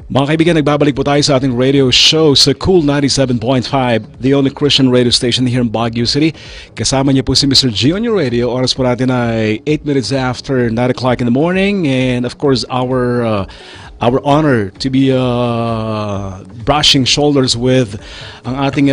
Mga kaibigan, nagbabalik po tayo sa ating radio show sa Cool 97.5, the only Christian radio station here in Baguio City. Kasama niyo po si Mr. G on your radio. Oras po natin ay 8 minutes after 9 o'clock in the morning. And of course, our honor to be brushing shoulders with ang ating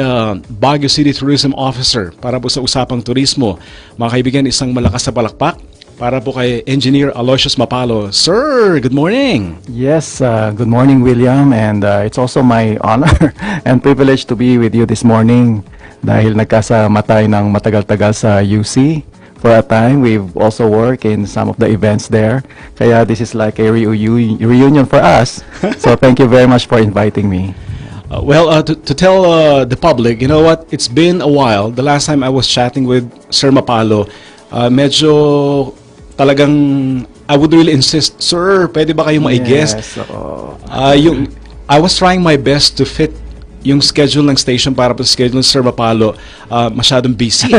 Baguio City Tourism Officer para po sa Usapang Turismo. Mga kaibigan, isang malakas na palakpak para po kay Engineer Aloysius Mapalo. Sir, good morning. Yes, good morning, William. And it's also my honor and privilege to be with you this morning dahil nagkasama tayo ng matagal-tagal sa UC. For a time, we've also worked in some of the events there. Kaya this is like a reunion for us. So thank you very much for inviting me. To tell the public, you know what? It's been a while. The last time I was chatting with Sir Mapalo, medyo talagang I would really insist, sir, pwede ba kayong mai-guest? Yes, I was trying my best to fit yung schedule ng station para po sa schedule ng Sir Mapalo, masyadong busy.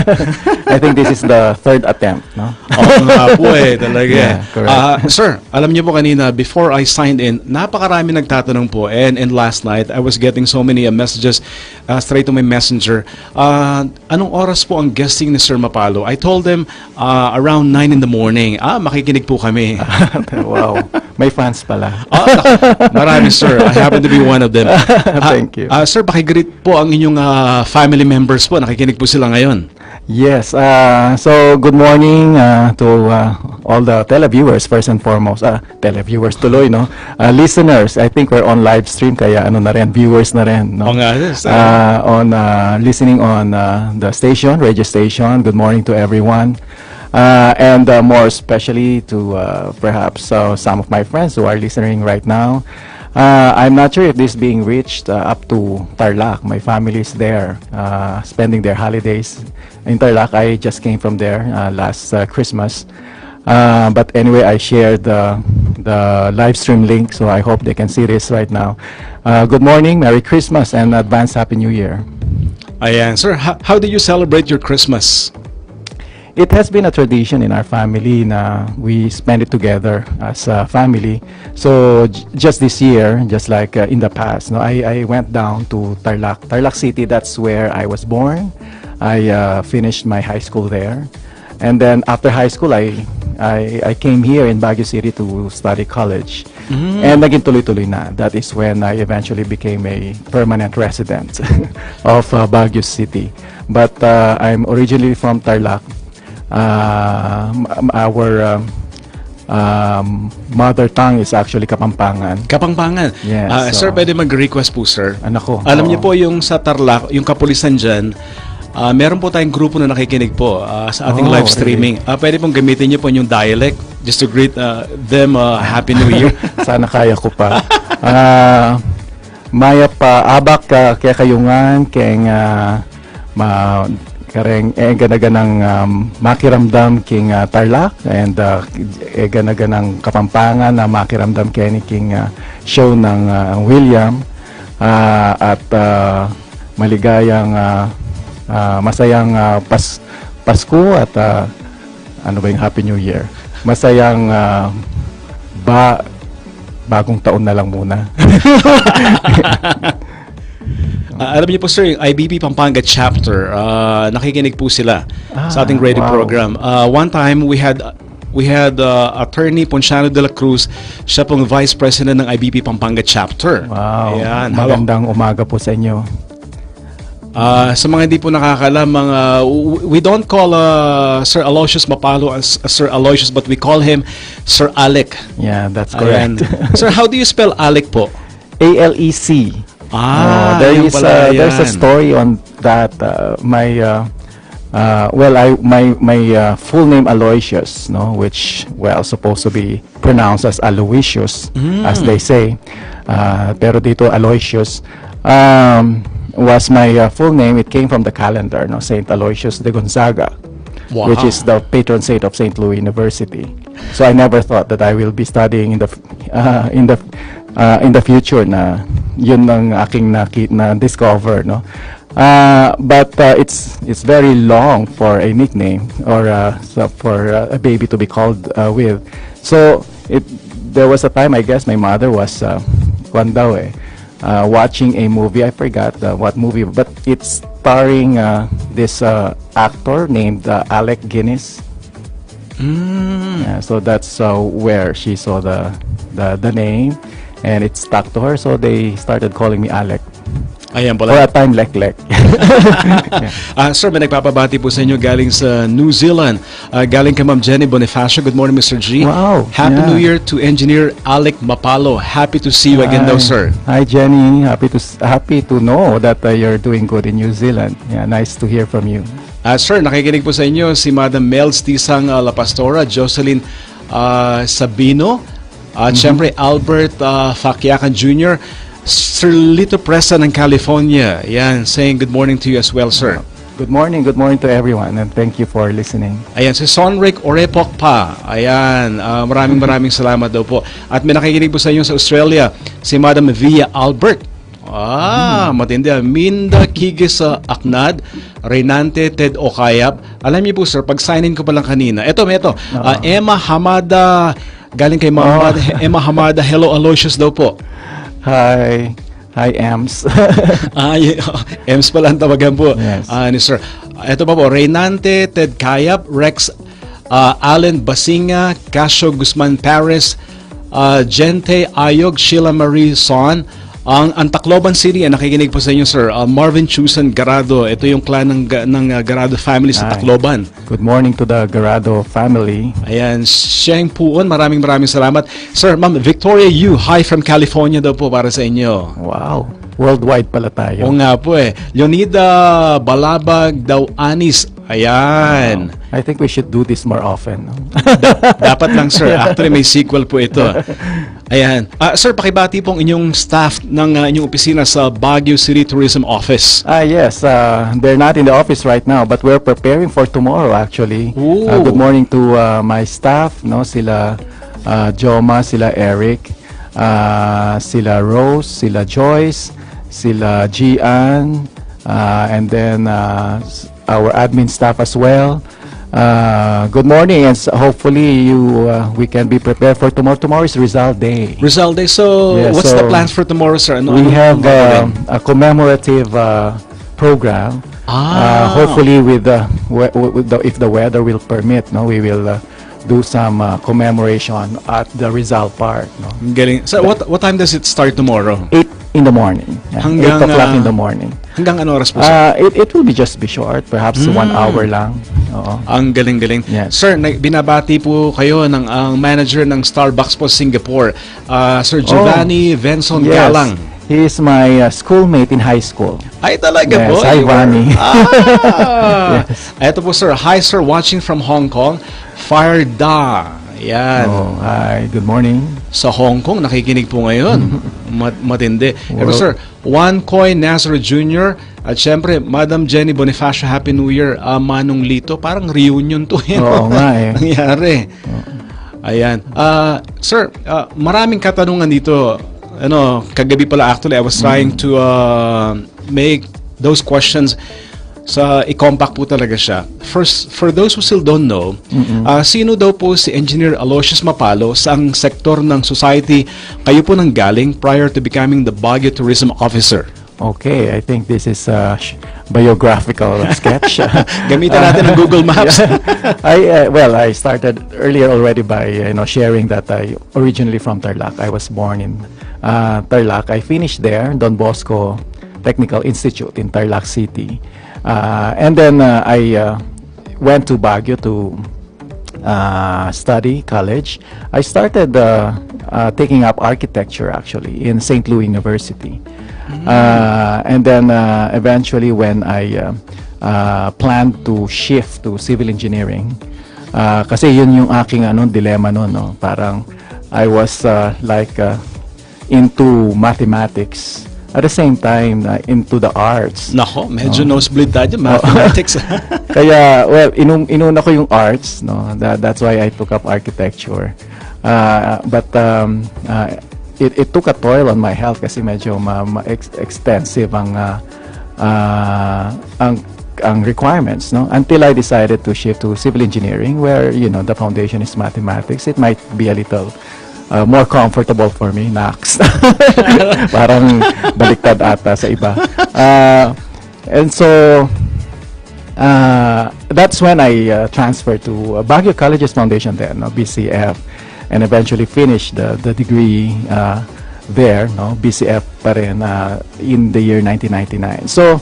I think this is the third attempt, no? Oo nga po talaga. Yeah, correct. Sir, alam niyo po kanina, before I signed in, napakarami nagtatanong po. And last night, I was getting so many messages straight to my messenger. Anong oras po ang guesting ni Sir Mapalo? I told them around 9 in the morning. Makikinig po kami. Wow, may fans pala. Marami, sir. I happen to be one of them. Thank you. Sir, pakigreet po ang inyong family members po. Nakikinig po sila ngayon. Yes, so good morning to all the televiewers first and foremost. Televiewers tuloy, no? Listeners, I think we're on live stream kaya ano na rin, viewers na rin, no? On listening on the station, radio station. Good morning to everyone. And more especially to perhaps some of my friends who are listening right now. I'm not sure if this is being reached up to Tarlac. My family is there, spending their holidays in Tarlac. I just came from there last Christmas. But anyway, I shared the live stream link, so I hope they can see this right now. Good morning, Merry Christmas, and advance Happy New Year. Ayan. Sir, how did you celebrate your Christmas? It has been a tradition in our family na we spend it together as a family. So just this year, just like in the past, no, I went down to Tarlac City. That's where I was born. I finished my high school there, and then after high school, I came here in Baguio City to study college. And naging tuloy-tuloy na. That is when I eventually became a permanent resident of Baguio City. But I'm originally from Tarlac. Our mother tongue is actually Kapampangan. Kapampangan. Yes. Sir, pwede mag-request po, sir. Nako. Alam niyo po yung sa Tarlac, yung kapulisan dyan, meron po tayong grupo na nakikinig po sa ating live streaming. Really? Pwede pong gamitin niyo po yung dialect just to greet them Happy New Year. Sana kaya ko pa. Maya pa abak kaya kayungan keng kareng ganaganang makiramdam king Tarlac and ganaganang Kapampangan na makiramdam king show ng William at maligayang masayang Pasko at ano ba yung Happy New Year. Masayang bagong taon na lang muna. Alam niyo po, sir, yung IBP Pampanga chapter, nakikinig po sila sa ating radio program. One time, we had Attorney Ponciano de la Cruz, siya pong Vice President ng IBP Pampanga chapter. Wow, ayan, magandang umaga po sa inyo. Sa mga hindi po nakakalam, we don't call Sir Aloysius Mapalo as Sir Aloysius, but we call him Sir Alec. Yeah, that's correct. Sir, how do you spell Alec po? A-L-E-C. There's a story on that. My full name Aloysius, no, which supposed to be pronounced as Aloysius, as they say. Pero dito Aloysius was my full name. It came from the calendar, no, Saint Aloysius de Gonzaga, which is the patron saint of St. Louis University. So I never thought that I will be studying in the future na yun ang aking na discover, no. But it's very long for a nickname or for a baby to be called with. So there was a time, I guess, my mother was kwan daw eh, watching a movie. I forgot what movie, but it's starring this actor named Alec Guinness. Yeah, so that's where she saw the name, and it stuck to her. So they started calling me Alec. Ayan For pala. a time, Lek. Sir, may nagpapabati po sa inyo galing sa New Zealand. Galing kay Ma'am Jenny Bonifacio. Good morning, Mr. G. Wow, Happy yeah. New Year to Engineer Alec Mapalo. Happy to see you again daw, sir. Hi, Jenny. Happy to know that you're doing good in New Zealand. Yeah, nice to hear from you. Sir, nakikinig po sa inyo si Madam Mels Tisang La Pastora, Jocelyn Sabino, at syempre Albert Fakiakan Jr., Sir Lito Presa ng California. Yan, saying good morning to you as well, sir. Good morning to everyone, and thank you for listening. Ayan, si Sonric Orepok pa. Ayan, maraming salamat daw po. At may nakikinig po sa inyo sa Australia, si Madam Via Albert. Matindi. Minda Kigis Aknad, Reynante Ted Okayap. Alam niyo po, sir, pag sign in ko pa lang kanina. Ito. Emma Hamada, galing kay Emma Hamada. Hello, Aloysius daw po. Hi, Ems. Ems pala ang tawagan po. Yes. Ni sir. Ito pa po, Reynante Ted Kayap, Rex Allen Basinga, Casio Guzman Paris, Gente Ayog, Sheila Marie Son. Ang Tacloban City, nakikinig po sa inyo, sir. Marvin Chusan Garado. Ito yung clan ng Garado family sa Tacloban. Good morning to the Garado family. Ayan, siyang puon. Maraming salamat. Sir, Ma'am Victoria Yu, hi from California daw po para sa inyo. Wow, worldwide pala tayo. Oo nga po eh. Leonida Balabag daw Anis. Ayan. Wow. I think we should do this more often. No? Dapat lang, sir. Actually, may sequel po ito. Ayan. Sir, pakibati pong inyong staff ng inyong opisina sa Baguio City Tourism Office. Yes, they're not in the office right now, but we're preparing for tomorrow actually. Good morning to my staff, no? Sila Joma, sila Eric, sila Rose, sila Joyce, sila Gian, and then our admin staff as well. Good morning, and hopefully we can be prepared for tomorrow. Tomorrow is Rizal Day. Rizal Day. So, Yeah, what's so the plans for tomorrow, sir? We have a commemorative program. Hopefully, if the weather will permit, no, we will do some commemoration at the Rizal Park. No? Galing. So, what time does it start tomorrow? 8 in the morning. Yeah, Hanggang 8 o'clock in the morning. Hanggang ano oras po, sir? It will just be short, perhaps 1 hour lang. Oo. Ang galing-galing. Yes. Sir, binabati po kayo ng ang manager ng Starbucks po Singapore, Sir Giovanni Venson Yes. Galang. He is my schoolmate in high school. Ay, talaga Yes, po? hi, Vanny. Yes. Ito po, sir. Hi, sir. Watching from Hong Kong. Fire Da. Yan. Hi, good morning. Sa Hong Kong, nakikinig po ngayon. Matindi. Ito, sir. Juan Coy Nazaro Jr. At syempre, Madam Jenny Bonifacio, Happy New Year. Manong Lito. Parang reunion to. Oo nga eh. Nangyari. Ayan. Sir, maraming katanungan dito. Kagabi pala actually, I was trying to make those questions i-compact po talaga siya. First, for those who still don't know, sino daw po si Engineer Aloysius Mapalo, saang sektor ng society kayo po nang galing prior to becoming the Baguio Tourism Officer? Okay, I think this is a biographical sketch. Gamitan natin ang Google Maps. I started earlier already by sharing that I originally from Tarlac. I was born in Tarlac. I finished there, Don Bosco Technical Institute in Tarlac City. And then I went to Baguio to study college. I started taking up architecture actually in St. Louis University. And then eventually when I planned to shift to civil engineering, kasi yun yung aking dilemma noon, no? Parang I was into mathematics. At the same time, into the arts. Nako, medyo nosebleed tayo, mathematics. Kaya, inuna ko yung arts, no? That's why I took up architecture. But it took a toll on my health kasi medyo extensive ang requirements, no? Until I decided to shift to civil engineering where, the foundation is mathematics. It might be a little more comfortable for me, Nax. Parang baliktad ata sa iba. And so, that's when I transferred to Baguio Colleges Foundation then, no, BCF, and eventually finished the degree there, no, BCF pa rin, in the year 1999. So,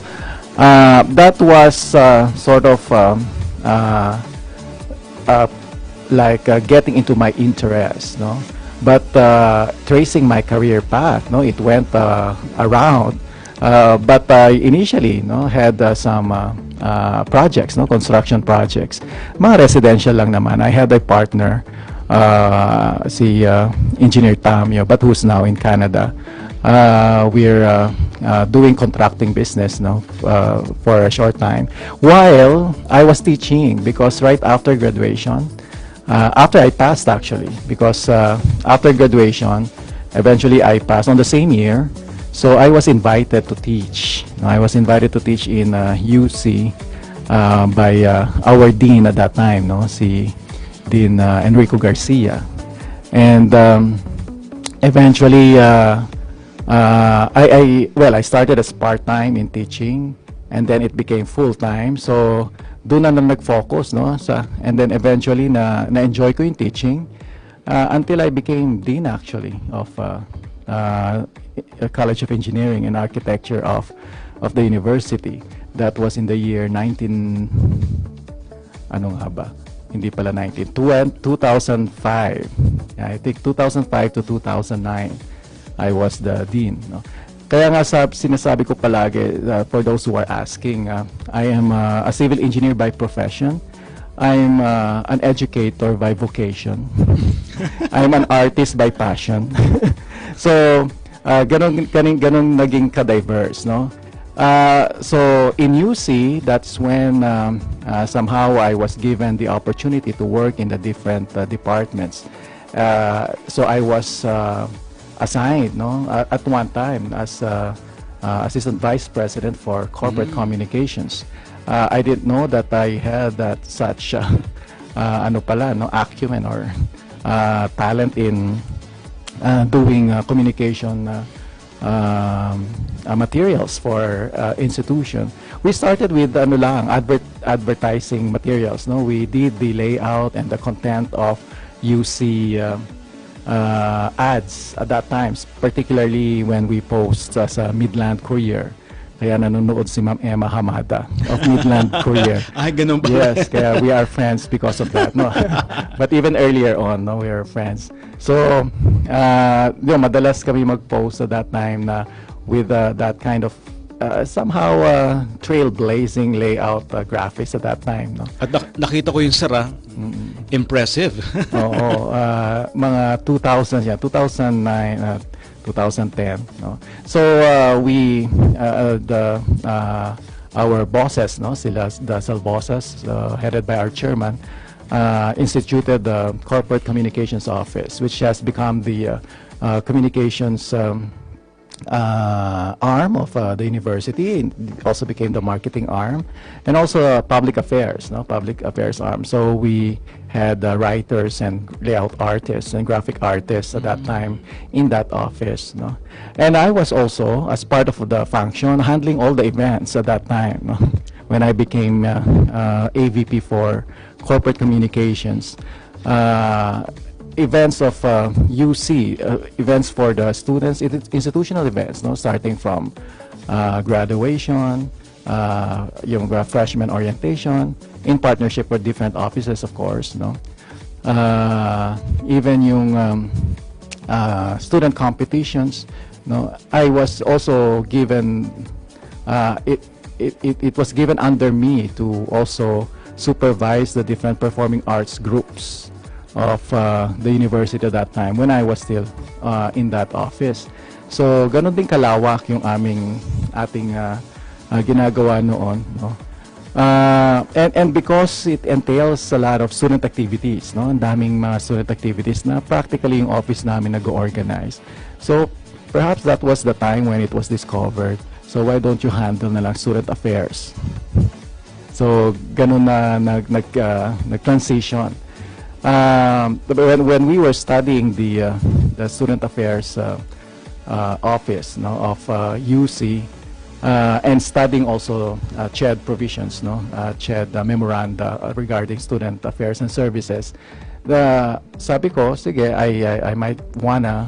that was sort of like getting into my interest, no? But tracing my career path, no, it went around. But I initially, no, had some projects, no, construction projects. Mga residential lang naman. I had a partner, si Engineer Tamio, but who's now in Canada. We're doing contracting business, no, for a short time while I was teaching, because right after graduation, after I passed actually, because after graduation, eventually I passed on the same year, so I was invited to teach. I was invited to teach in UC by our dean at that time, no, si Dean Enrico Garcia, and eventually I started as part-time in teaching, and then it became full-time. So doon na nag-focus, no, and then eventually na-enjoy ko yung teaching until I became dean actually of College of Engineering and Architecture of the university. That was in the year 2005. Yeah, I think 2005 to 2009 I was the dean, no. Kaya nga sinasabi ko palagi, for those who are asking, I am a civil engineer by profession. I'm an educator by vocation. I'm an artist by passion. So, ganun naging ka-diverse, no? So, in UC, that's when somehow I was given the opportunity to work in the different departments. So, I was assigned, no, at one time as assistant vice president for corporate communications. I didn't know that I had such acumen or talent in doing communication materials for institution. We started with advertising materials, no. We did the layout and the content of UC ads at that time, particularly when we post as a Midland Courier. Kaya nanonood si Ma'am Emma Hamada of Midland Courier. Ay, ganun ba? Yes, kaya we are friends because of that, no. But even earlier on, no, we are friends. So, madalas kami mag-post at that time na with that kind of somehow trailblazing layout graphics at that time, no. At nakita ko yung sara. Impressive. Oo, mga 2000, yeah, 2009, 2010, no. So we our bosses, no, sila the bosses headed by our chairman, instituted the Corporate Communications Office, which has become the communications arm of the university. It also became the marketing arm, and also public affairs, no, public affairs arm. So we had writers and layout artists and graphic artists at that time in that office, no. And I was also, as part of the function, handling all the events at that time, no, when I became AVP for corporate communications. Events of UC, events for the students, institutional events, no, starting from graduation, yung freshman orientation, in partnership with different offices, of course, no. Even yung student competitions, no. I was also given, it was given under me to also supervise the different performing arts groups of the university at that time when I was still in that office. So ganun din kalawak yung ating ginagawa noon, no. And because it entails a lot of student activities, no, ang daming mga student activities na practically yung office namin nag-organize. So perhaps that was the time when it was discovered, so why don't you handle na lang student affairs? So ganun na nag-transition. When we were studying the student affairs office, no, of UC, and studying also CHED provisions, no, CHED memoranda regarding student affairs and services, sabi ko, sige, I might wanna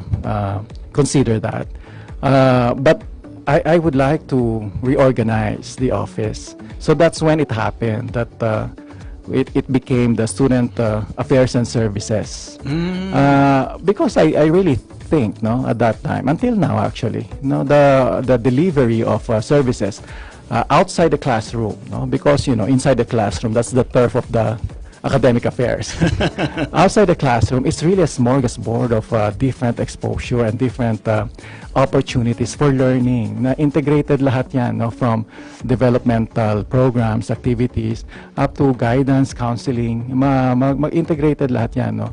consider that. But I would like to reorganize the office. So that's when it happened that it became the Student Affairs and Services. Because I really think, no, at that time, until now actually, no, the delivery of services outside the classroom, no, because, you know, inside the classroom, that's the turf of the academic affairs. Outside the classroom, it's really a smorgasbord of different exposure and different opportunities for learning. Na integrated lahat yan, no, from developmental programs, activities, up to guidance, counseling. Integrated lahat yan, no.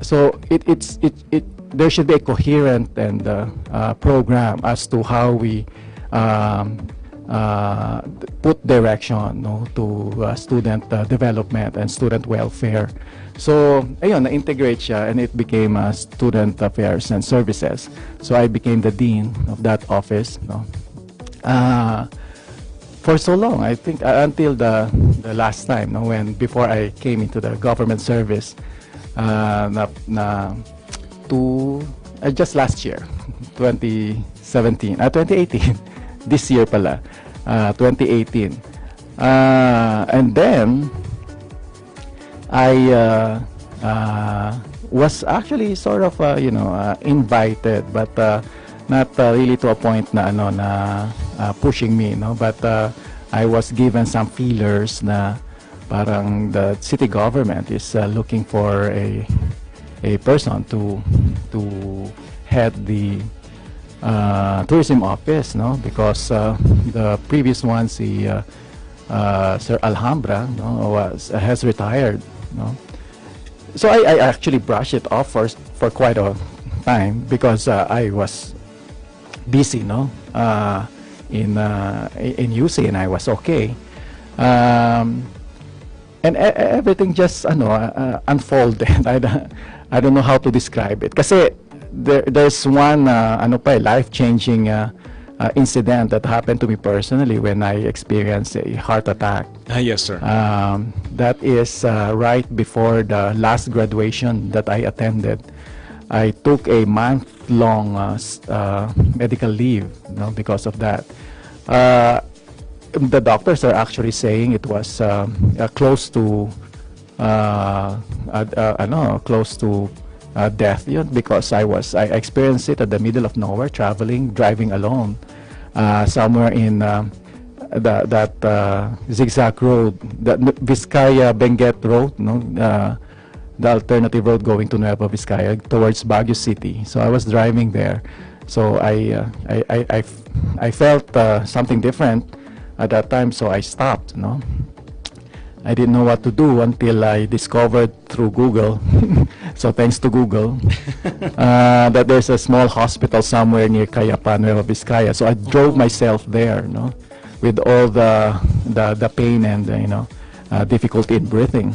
So there should be a coherent and program as to how we put direction, no, to student development and student welfare. So ayun, na-integrate siya and it became Student Affairs and Services. So I became the dean of that office, no. For so long, I think, until the last time, no, before I came into the government service, just last year, 2018, this year pala, 2018. And then I was actually sort of invited, but not really to a point na pushing me, no, but I was given some feelers na parang the city government is looking for a person to head the tourism office, no, because the previous one, Sir Alhambra, no, has retired, no. So I actually brushed it off for quite a time because I was busy, no, in UC, and I was okay, and everything just unfolded. I don't know how to describe it. Kasi there's one life-changing incident that happened to me personally when I experienced a heart attack. Yes, sir. That is right before the last graduation that I attended. I took a month-long medical leave, no, because of that. The doctors are actually saying it was close to death, yun, because I experienced it at the middle of nowhere, driving alone, somewhere in that zigzag road, the Vizcaya Benguet Road, no, the alternative road going to Nueva Vizcaya towards Baguio City. So I was driving there, so I felt something different at that time, so I stopped, no. I didn't know what to do until I discovered through Google, so thanks to Google, that there's a small hospital somewhere near Cayapa, Nueva Vizcaya. So I drove myself there, no, with all the pain and difficulty in breathing.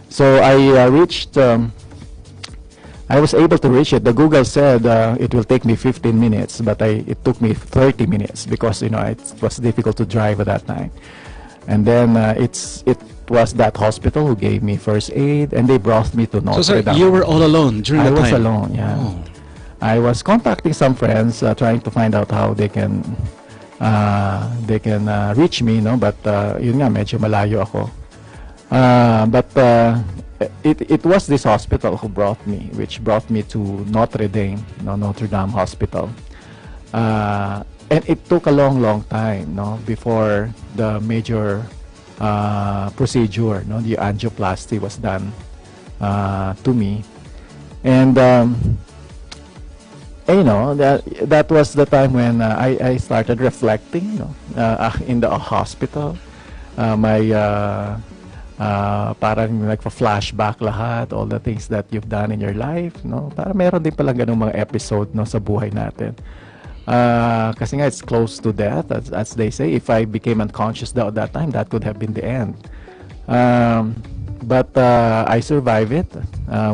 So I reached. I was able to reach it. The Google said it will take me 15 minutes, but it took me 30 minutes because it was difficult to drive at that time. And then it was that hospital who gave me first aid, and they brought me to Notre Dame. So, sir, you were all alone during that time? I was alone, yeah. Oh. I was contacting some friends, trying to find out how they can reach me, no? But yun nga, medyo malayo ako. But it was this hospital who which brought me to Notre Dame, Notre Dame Hospital. And it took a long time, no, before the major procedure, no, the angioplasty was done to me, and that was the time when I started reflecting, in the hospital. Parang flashback lahat, all the things that you've done in your life, no. Para meron din palang ganung mga episode, no, sa buhay natin. Kasi nga it's close to death, as they say. If I became unconscious at that time, that could have been the end. but I survived it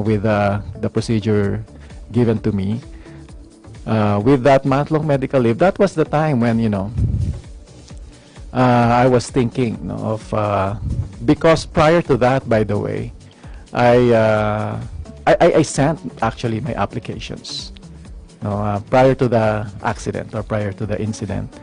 with the procedure given to me. With that month-long medical leave, that was the time when, you know, I was thinking, you know, of because prior to that, by the way, I sent actually my applications. No, prior to the accident or prior to the incident,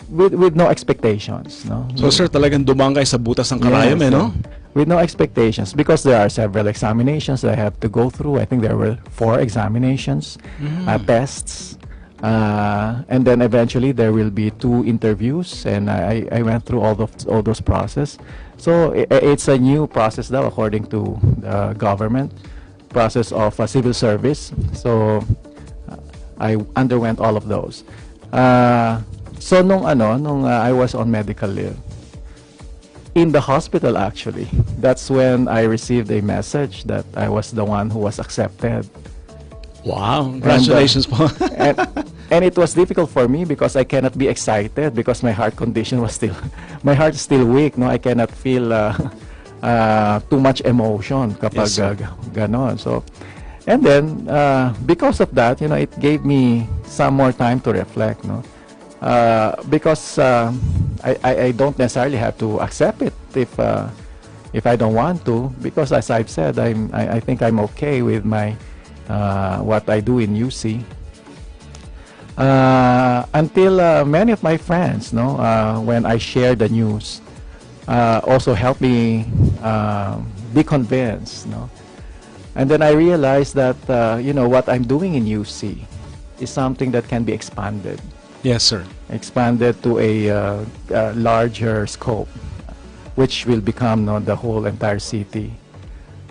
with no expectations. No. So sir, talagang dumangay sa butas ng karayom, Yes, no? with no expectations, because there are several examinations that I have to go through. I think there were 4 examinations, tests, and then eventually there will be 2 interviews, and I went through all those process. So it's a new process now according to the government process of civil service. So I underwent all of those. So nung I was on medical leave, in the hospital actually, that's when I received a message that I was the one who was accepted. Wow, congratulations po. And it was difficult for me because I cannot be excited because my heart condition was still, my heart is still weak. No, I cannot feel too much emotion kapag ganon. So, and then because of that, you know, it gave me some more time to reflect. No, because I don't necessarily have to accept it if I don't want to, because as I've said, I think I'm okay with my what I do in UC. Until many of my friends, no, when I share the news, also help me be convinced, no. And then I realized that you know, what I'm doing in UC is something that can be expanded. Yes, sir. Expanded to a larger scope, which will become, no, the whole entire city.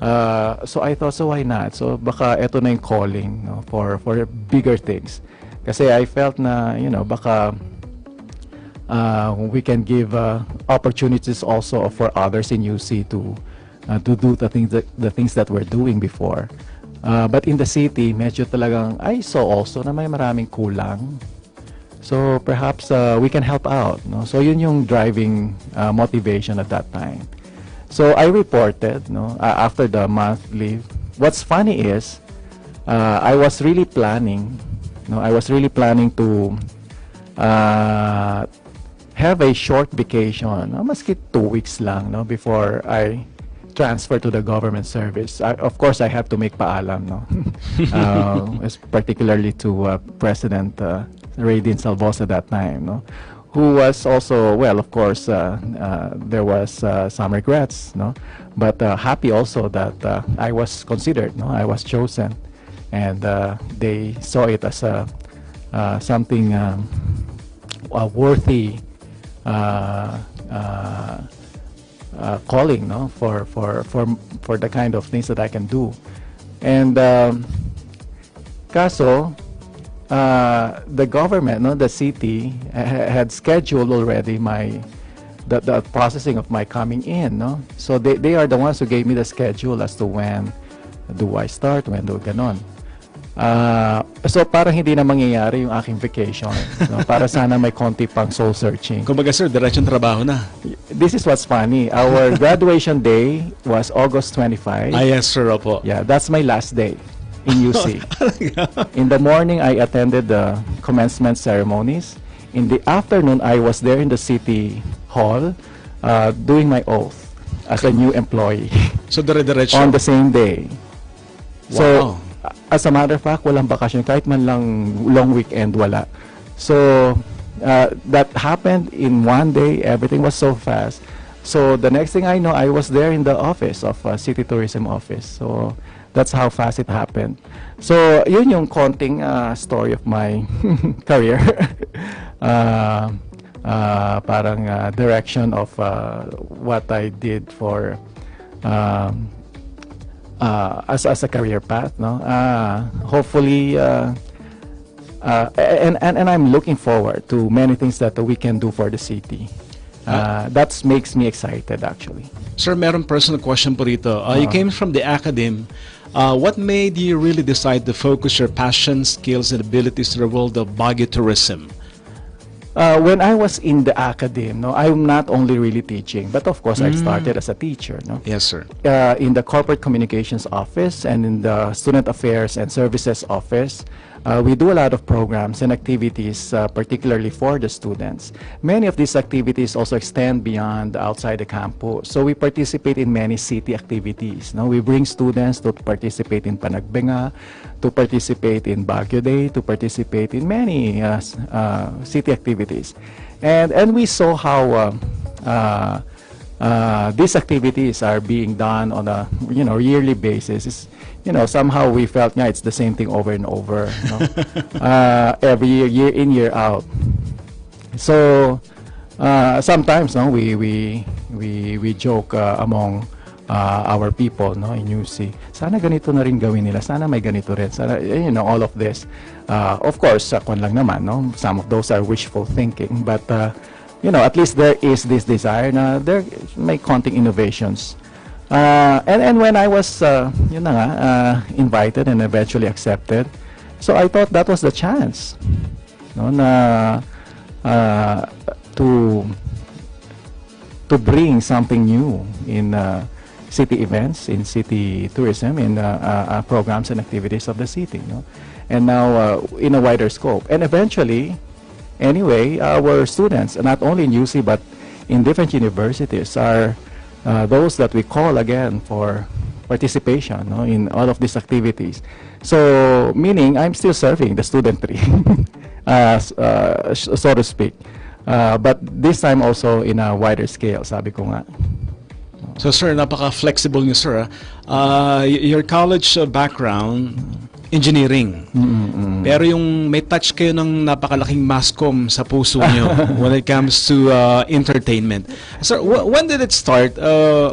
So I thought, so why not? So baka eto na yung calling, no, for bigger things. Kasi I felt na, you know, baka we can give opportunities also for others in UC to do the things that we're doing before. But in the city, medyo talagang I saw also na may maraming kulang. So perhaps we can help out, no? So yun yung driving motivation at that time. So I reported, no, after the month leave. What's funny is I was really planning, no, I was really planning to have a short vacation, maski 2 weeks lang, no, before I transfer to the government service. Of course, I have to make paalam, no, particularly to President Radin Salvosa at that time, no, who was also, well, of course, there was some regrets, no, but happy also that I was considered, no, I was chosen, and they saw it as something worthy calling, no, for the kind of things that I can do. And kaso the government, no, the city had scheduled already the processing of my coming in, no. So they are the ones who gave me the schedule as to when do I start, when do ganon. So parang hindi na mangyayari yung aking vacation, no? Para sana may konti pang soul searching. Kumbaga sir, diretsong trabaho na. This is what's funny. Our graduation day was August 25. Yes sir, opo. Yeah, that's my last day in UC. In the morning, I attended the commencement ceremonies. In the afternoon, I was there in the city hall doing my oath as a new employee. So dire-diretso on the same day. Wow. So as a matter of fact, walang bakasyon, kahit man lang long weekend, wala. So that happened in one day. Everything was so fast. So the next thing I know, I was there in the office of City Tourism Office. So that's how fast it happened. So yun yung konting story of my career. Parang direction of what I did for as a career path, no. Hopefully and I'm looking forward to many things that we can do for the city. That makes me excited actually. Sir, meron personal question po rito. You came from the academe. What made you really decide to focus your passion, skills, and abilities to the world of Baguio tourism? When I was in the academy, no, I'm not only really teaching, but of course I started as a teacher, no. Yes, sir. In the corporate communications office and in the student affairs and services office, we do a lot of programs and activities, particularly for the students. Many of these activities also extend beyond outside the campus. So we participate in many city activities. No? We bring students to participate in Panagbenga, to participate in Baguio Day, to participate in many city activities. And we saw how these activities are being done on a yearly basis. Somehow we felt it's the same thing over and over, every year in, year out. So sometimes we joke among our people in UC. Sana ganito na rin gawin nila. Sana may ganito rin. Sana, all of this. Of course, kung lang naman, some of those are wishful thinking, but at least there is this desire na there may konting innovations. And when I was invited and eventually accepted, so I thought that was the chance to bring something new in city events, in city tourism, in programs and activities of the city, and now in a wider scope. And eventually, anyway, our students, not only in UC but in different universities, are those that we call again for participation in all of these activities. So, meaning I'm still serving the studentry, so to speak. But this time also in a wider scale, sabi ko nga. So, sir, napaka-flexible niyo, sir. Your college background, engineering. Pero yung may touch kayo ng napakalaking mascom sa puso niyo when it comes to entertainment. Sir, when did it start?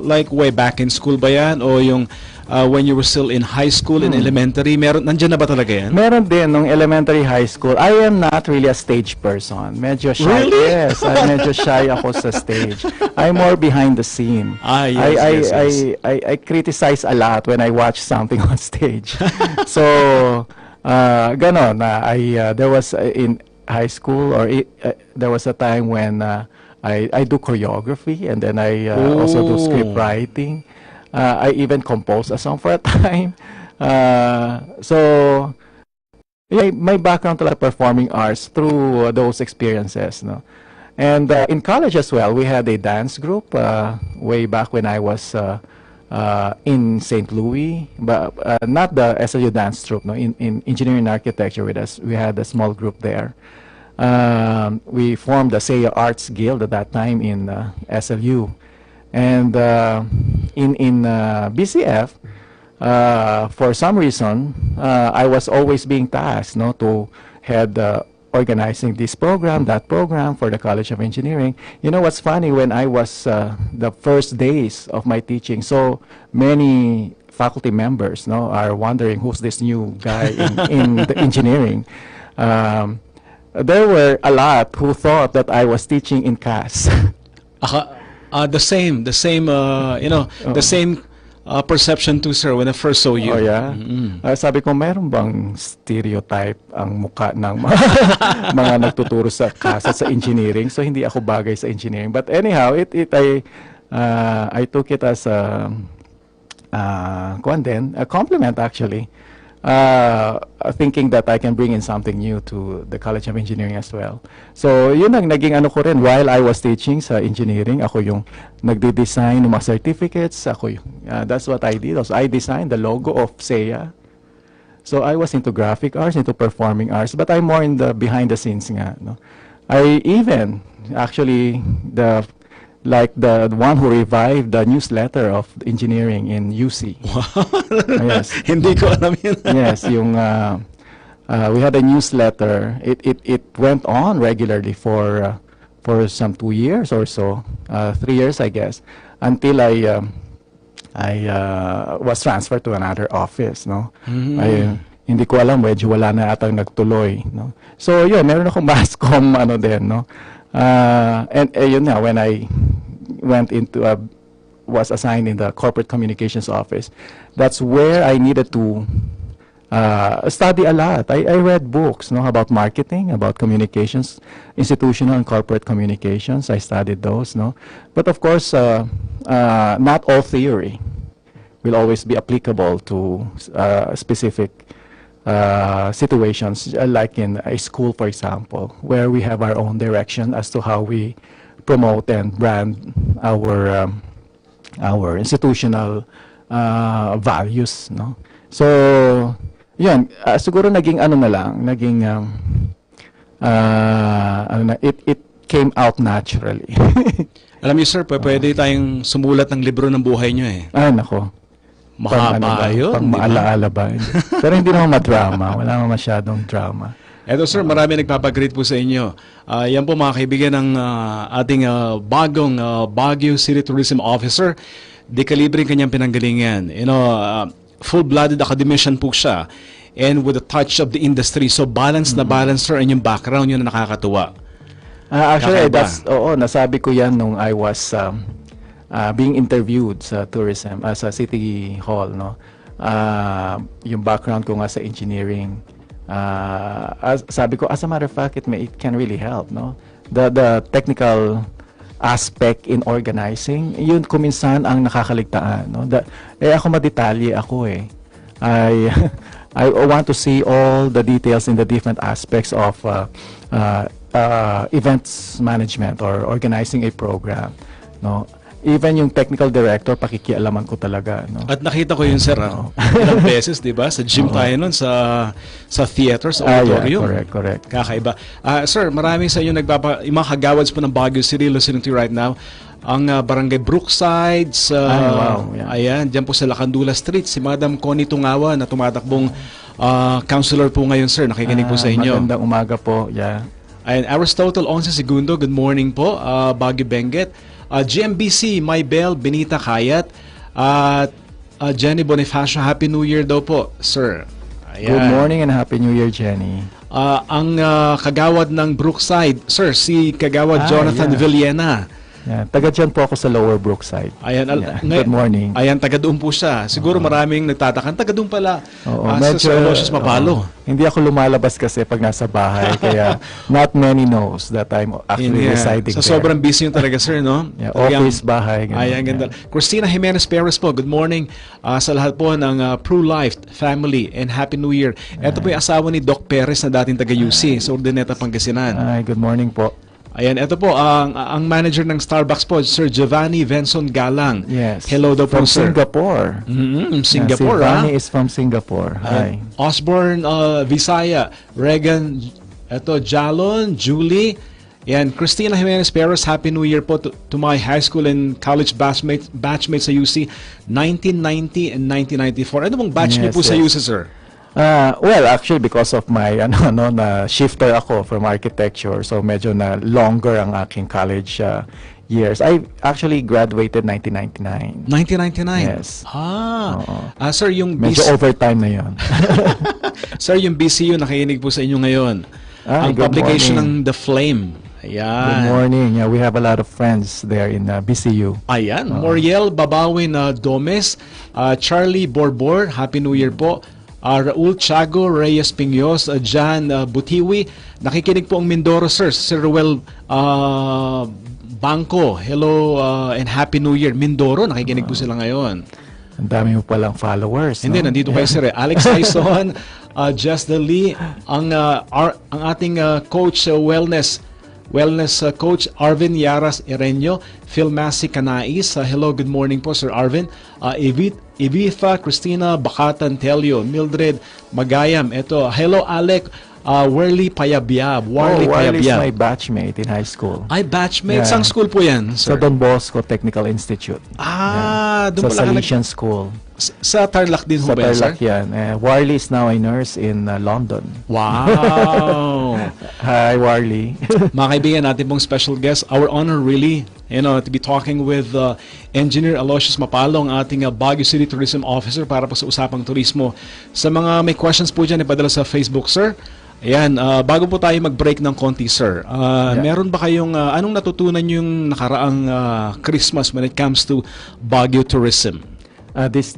Like way back in school ba yan? O yung when you were still in high school, in elementary? Nandiyan na ba talaga yan? Meron din nung elementary, high school. I am not really a stage person. Medyo shy. Really? Yes, medyo shy ako sa stage. I'm more behind the scene. Yes, yes. I criticize a lot when I watch something on stage. So, ganon. There was in high school, or there was a time when I do choreography, and then I also do script writing. I even composed a song for a time. So, my background to performing arts through those experiences, And in college as well, we had a dance group way back when I was in St. Louis, but not the SLU dance troupe. In engineering and architecture with us, we had a small group there. We formed the SEA Arts Guild at that time in SLU. And in BCF, for some reason, I was always being tasked to head organizing this program, that program for the College of Engineering. You know what's funny, when I was the first days of my teaching, so many faculty members are wondering who's this new guy in the engineering. There were a lot who thought that I was teaching in CAS. The same, the same perception too, sir, when I first saw you. Oh, yeah? Sabi ko, meron bang stereotype ang mukha ng mga nagtuturo sa CAS at sa engineering? So, hindi ako bagay sa engineering. But anyhow, I took it as a compliment, actually. Thinking that I can bring in something new to the College of Engineering as well. So, yun ang naging ko rin. While I was teaching sa engineering, ako yung nagde-design ng mga certificates. That's what I did. Also, I designed the logo of SEA. So, I was into graphic arts, into performing arts, but I'm more in the behind the scenes nga. I even, actually, the one who revived the newsletter of engineering in UC. Wow. Yes. Hindi ko alam yun. Yes, we had a newsletter. It went on regularly for some 2 years or so, 3 years, I guess, until I was transferred to another office. Hindi ko alam, medyo wala na atang nagtuloy. So yun, meron akong mascom din. And yun na, when I went was assigned in the corporate communications office, that's where I needed to study a lot. I read books, no, about marketing, about communications, institutional and corporate communications. I studied those, no. But of course, not all theory will always be applicable to specific situations, like in a school, for example, where we have our own direction as to how we promote and brand our institutional values, no. So, yun, siguro naging ano na lang, naging it came out naturally. Alam niyo, sir, pwede tayong sumulat ng libro ng buhay niyo eh. Ay, nako. Mahaba yun, pang di ba? maalaala ba? Pero hindi naman madrama. Wala naman masyadong drama. Eto, sir, marami nagpapagreet po sa inyo. Yan po mga kaibigan ng ating bagong Baguio City Tourism Officer. Di kalibre kanyang pinanggalingan. You know, full-blooded academician po siya. And with a touch of the industry. So, balance na balance, sir, ang yung background yun na nakakatuwa. Actually, nasabi ko yan nung I was being interviewed sa tourism, sa City Hall, no. Yung background ko nga sa engineering, sabi ko, as a matter of fact, it can really help, no. The technical aspect in organizing, yun kuminsan ang nakakaligtaan, no. Ako madetalye ako eh. I want to see all the details in the different aspects of events management or organizing a program, no. Even yung technical director, pakikialaman ko talaga, no. At nakita ko yun, sir, ilang beses, di ba? Sa gym tayo nun, sa theater, sa auditorium. Yeah, correct. Kakaiba. Sir, maraming sa inyo yung mga kagawads po ng Baguio City listening to you right now. Ang Barangay Brookside, wow, yeah. Ayan, dyan po sa Lacandula Street, si Madam Connie Tungawa na tumatakbong counselor po ngayon, sir. Nakikinig po sa inyo. Magandang umaga po, yeah. Ayan, Aristotle 11 Segundo, good morning po. Baguio Benguet. GMBC, Maybel, Benita Kayat, at Jenny Bonifacio, Happy New Year daw po, sir. Ayan. Good morning and Happy New Year, Jenny. Ang kagawad ng Brookside, sir, si kagawad Jonathan Villena. Yeah, taga dyan po ako sa Lower Brookside. Ayan, good morning. Ayan, taga doon po siya. Siguro maraming nagtatakan, taga doon pala. Medyo, sa Aloysius Mapalo. Hindi ako lumalabas kasi pag nasa bahay, kaya not many knows that I'm actually residing there. Sobrang busy yung talaga, sir, no? Yeah, office, bahay. Ganun, ayan, ganda. Christina Jimenez Perez po, good morning sa lahat po ng Pro Life family and Happy New Year. Ito po yung asawa ni Doc Perez na dating taga-UC sa Urdaneta, Pangasinan. Ay, good morning po. Ayan, ito po, ang manager ng Starbucks po, Sir Giovanni Venson Galang. Yes. Hello daw po, sir. From Singapore. Singapore, Giovanni is from Singapore. Hi. Osborne Visaya, Regan, ito, Jalon, Julie, and Christina Jimenez Perez, Happy New Year po to my high school and college batchmates sa UC, 1990 and 1994. Ano bang batch niyo po sa UC, sir? Well, actually, because of my na shifter ako from architecture, so medyo na longer ang aking college years. I actually graduated 1999. 1999? Yes. Sir, yung medyo overtime na yon. Sir, yung BCU, nakikinig po sa inyo ngayon. Ang publication ng The Flame. Ayan. Good morning. Yeah, we have a lot of friends there in BCU. Ayan. Moriel Babawin Domes, Charlie Borbor, Happy New Year po. Raul Tiago, Reyes Piños, Jan Butiwi. Nakikinig po ang Mindoro, sir. Sir Ruel Bangko, hello and Happy New Year. Mindoro, nakikinig po sila ngayon. Ang dami mo palang followers. Hindi, nandito kayo, sir. Alex Tyson, Jess Lee, ang ating coach wellness coach Arvin Yaras Ireño, Phil Masi Canais, hello, good morning po, Sir Arvin. Evitha Cristina Bacatan Telio, Mildred Magayam, eto, hello Alec Warley Payabyab. Warley is my batchmate in high school. Ay, batchmate? Yeah. Saan school po yan, sir? Sa Don Bosco Technical Institute. Doon sa Salesian School. Sa Tarlac din ho ba yan, sir? Sa Tarlac yan. Warley is now a nurse in London. Wow! Hi, Warley. Mga kaibigan, natin pong special guest. Our honor really, to be talking with Engineer Aloysius Mapalo, ang ating Baguio City Tourism Officer para po sa Usapang Turismo. Sa mga may questions po dyan, ipadala sa Facebook, sir. Ayan, bago po tayo mag-break ng konti, sir. Meron ba kayong, anong natutunan yung nakaraang Christmas when it comes to Baguio tourism? This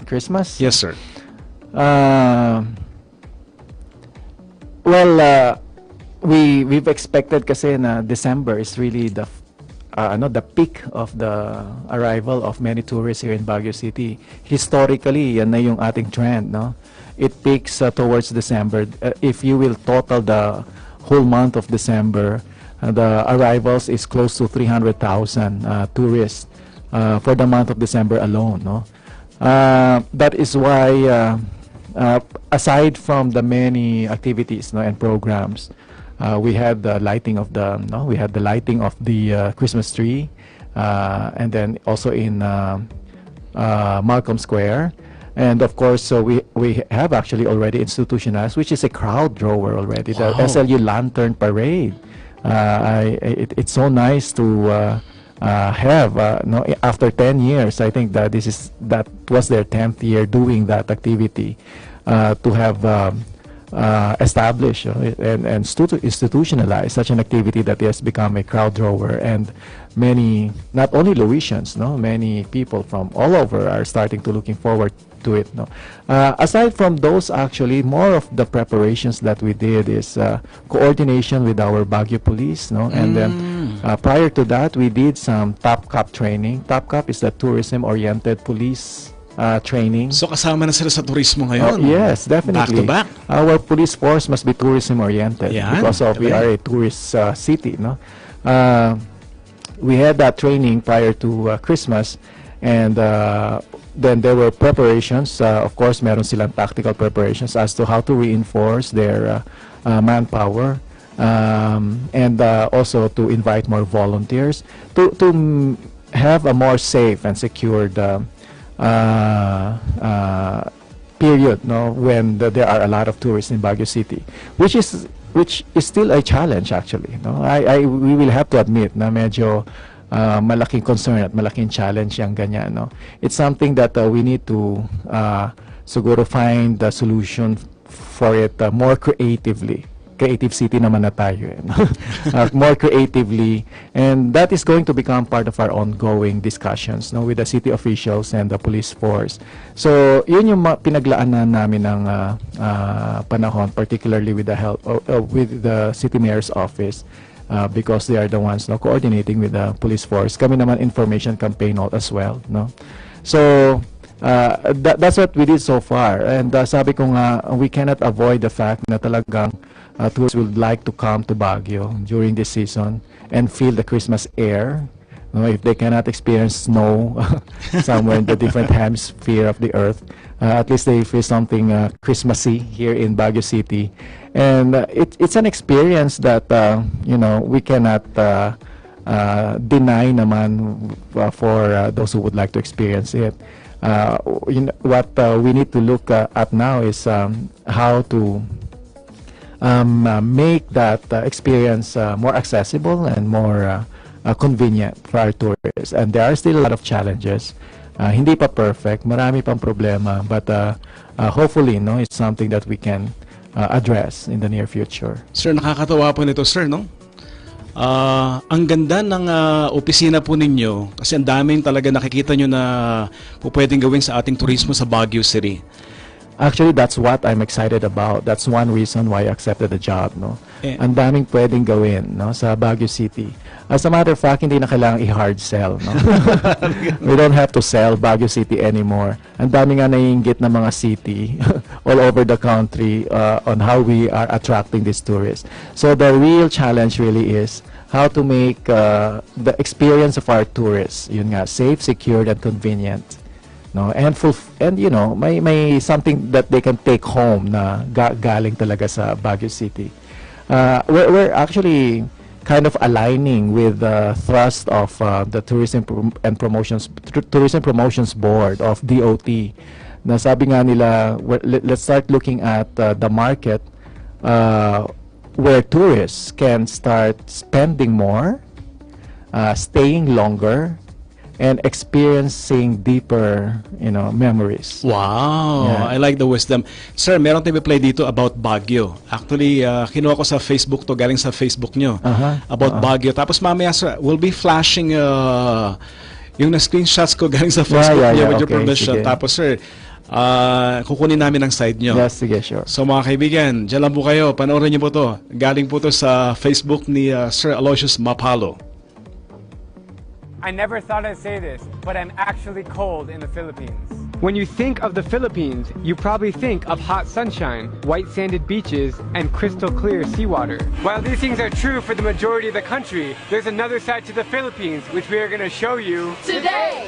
Christmas? Yes, sir. Uh, well, we've expected kasi na December is really the peak of the arrival of many tourists here in Baguio City. Historically, yan na yung ating trend, no? It peaks towards December. If you will total the whole month of December, the arrivals is close to 300,000 tourists for the month of December alone, no? That is why, aside from the many activities, no, and programs, we had the lighting of the Christmas tree, and then also in Malcolm Square, and of course, so we have actually already institutionalized, which is a crowd drawer already. Wow. The SLU Lantern Parade. It's so nice to have no, after 10 years. I think that that was their 10th year doing that activity, to have establish and institutionalize such an activity that has become a crowd drawer, and many, not only Laotians, no, many people from all over are starting to looking forward to it, no. Aside from those, actually, more of the preparations that we did is coordination with our Baguio police, no, and then prior to that, we did some Top Cop training. Top Cop is the tourism-oriented police training. So kasama na sila sa turismo ngayon? Yes, definitely. Back to back. Our police force must be tourism-oriented because of we are a tourist city, no. We had that training prior to Christmas, and then there were preparations. Of course, meron silang tactical preparations as to how to reinforce their manpower, and also to invite more volunteers to have a more safe and secured period, no, when there are a lot of tourists in Baguio City, which is still a challenge, actually, no. We will have to admit na medyo malaking concern at malaking challenge yung ganyan, no. It's something that we need to siguro find the solution for it more creatively. Creative city naman na tayo, more creatively, and that is going to become part of our ongoing discussions, no, with the city officials and the police force. So yun yung pinaglaanan namin ng panahon, particularly with the help with the city mayor's office, because they are the ones, no, coordinating with the police force. Kami naman information campaign as well, no. So that's what we did so far, and sabi ko nga, we cannot avoid the fact na talagang tourists would like to come to Baguio during this season and feel the Christmas air. If they cannot experience snow somewhere in the different hemisphere of the earth, at least they feel something Christmassy here in Baguio City. And it's an experience that we cannot deny naman for those who would like to experience it. What we need to look at now is how to make that experience more accessible and more convenient for our tourists. And there are still a lot of challenges. Hindi pa perfect, marami pang problema, but hopefully, no, it's something that we can address in the near future. Sir, nakakatawa po nito, sir, no? Ang ganda ng opisina po ninyo, kasi ang daming talaga nakikita nyo na po pwedeng gawin sa ating turismo sa Baguio City. Actually, that's what I'm excited about. That's one reason why I accepted the job, no. Ang daming pwedeng gawin, no, sa Baguio City. As a matter of fact, hindi na kailangang i-hard sell, no. We don't have to sell Baguio City anymore. Ang dami nga naiinggit na mga city all over the country on how we are attracting these tourists. So the real challenge really is how to make the experience of our tourists, yun nga, safe, secured, and convenient. No, and may something that they can take home na galing talaga sa Baguio City. We're actually kind of aligning with the thrust of the Tourism Promotions Board of DOT. Na sabi nga nila, let's start looking at the market where tourists can start spending more, staying longer, and experiencing deeper, memories. Wow, yeah. I like the wisdom. Sir, meron tayong play dito about Baguio. Actually, kinuha ko sa Facebook to, galing sa Facebook nyo, about Baguio. Tapos mamaya, sir, we'll be flashing yung na-screenshots ko galing sa Facebook niya with your permission. Sige. Tapos, sir, kukunin namin ang side nyo. Yes, sige, sure. So mga kaibigan, dyan lang po kayo. Panoorin niyo po to. Galing po to sa Facebook ni Sir Aloysius Mapalo. I never thought I'd say this, but I'm actually cold in the Philippines. When you think of the Philippines, you probably think of hot sunshine, white sanded beaches, and crystal clear seawater. While these things are true for the majority of the country, there's another side to the Philippines which we are going to show you today.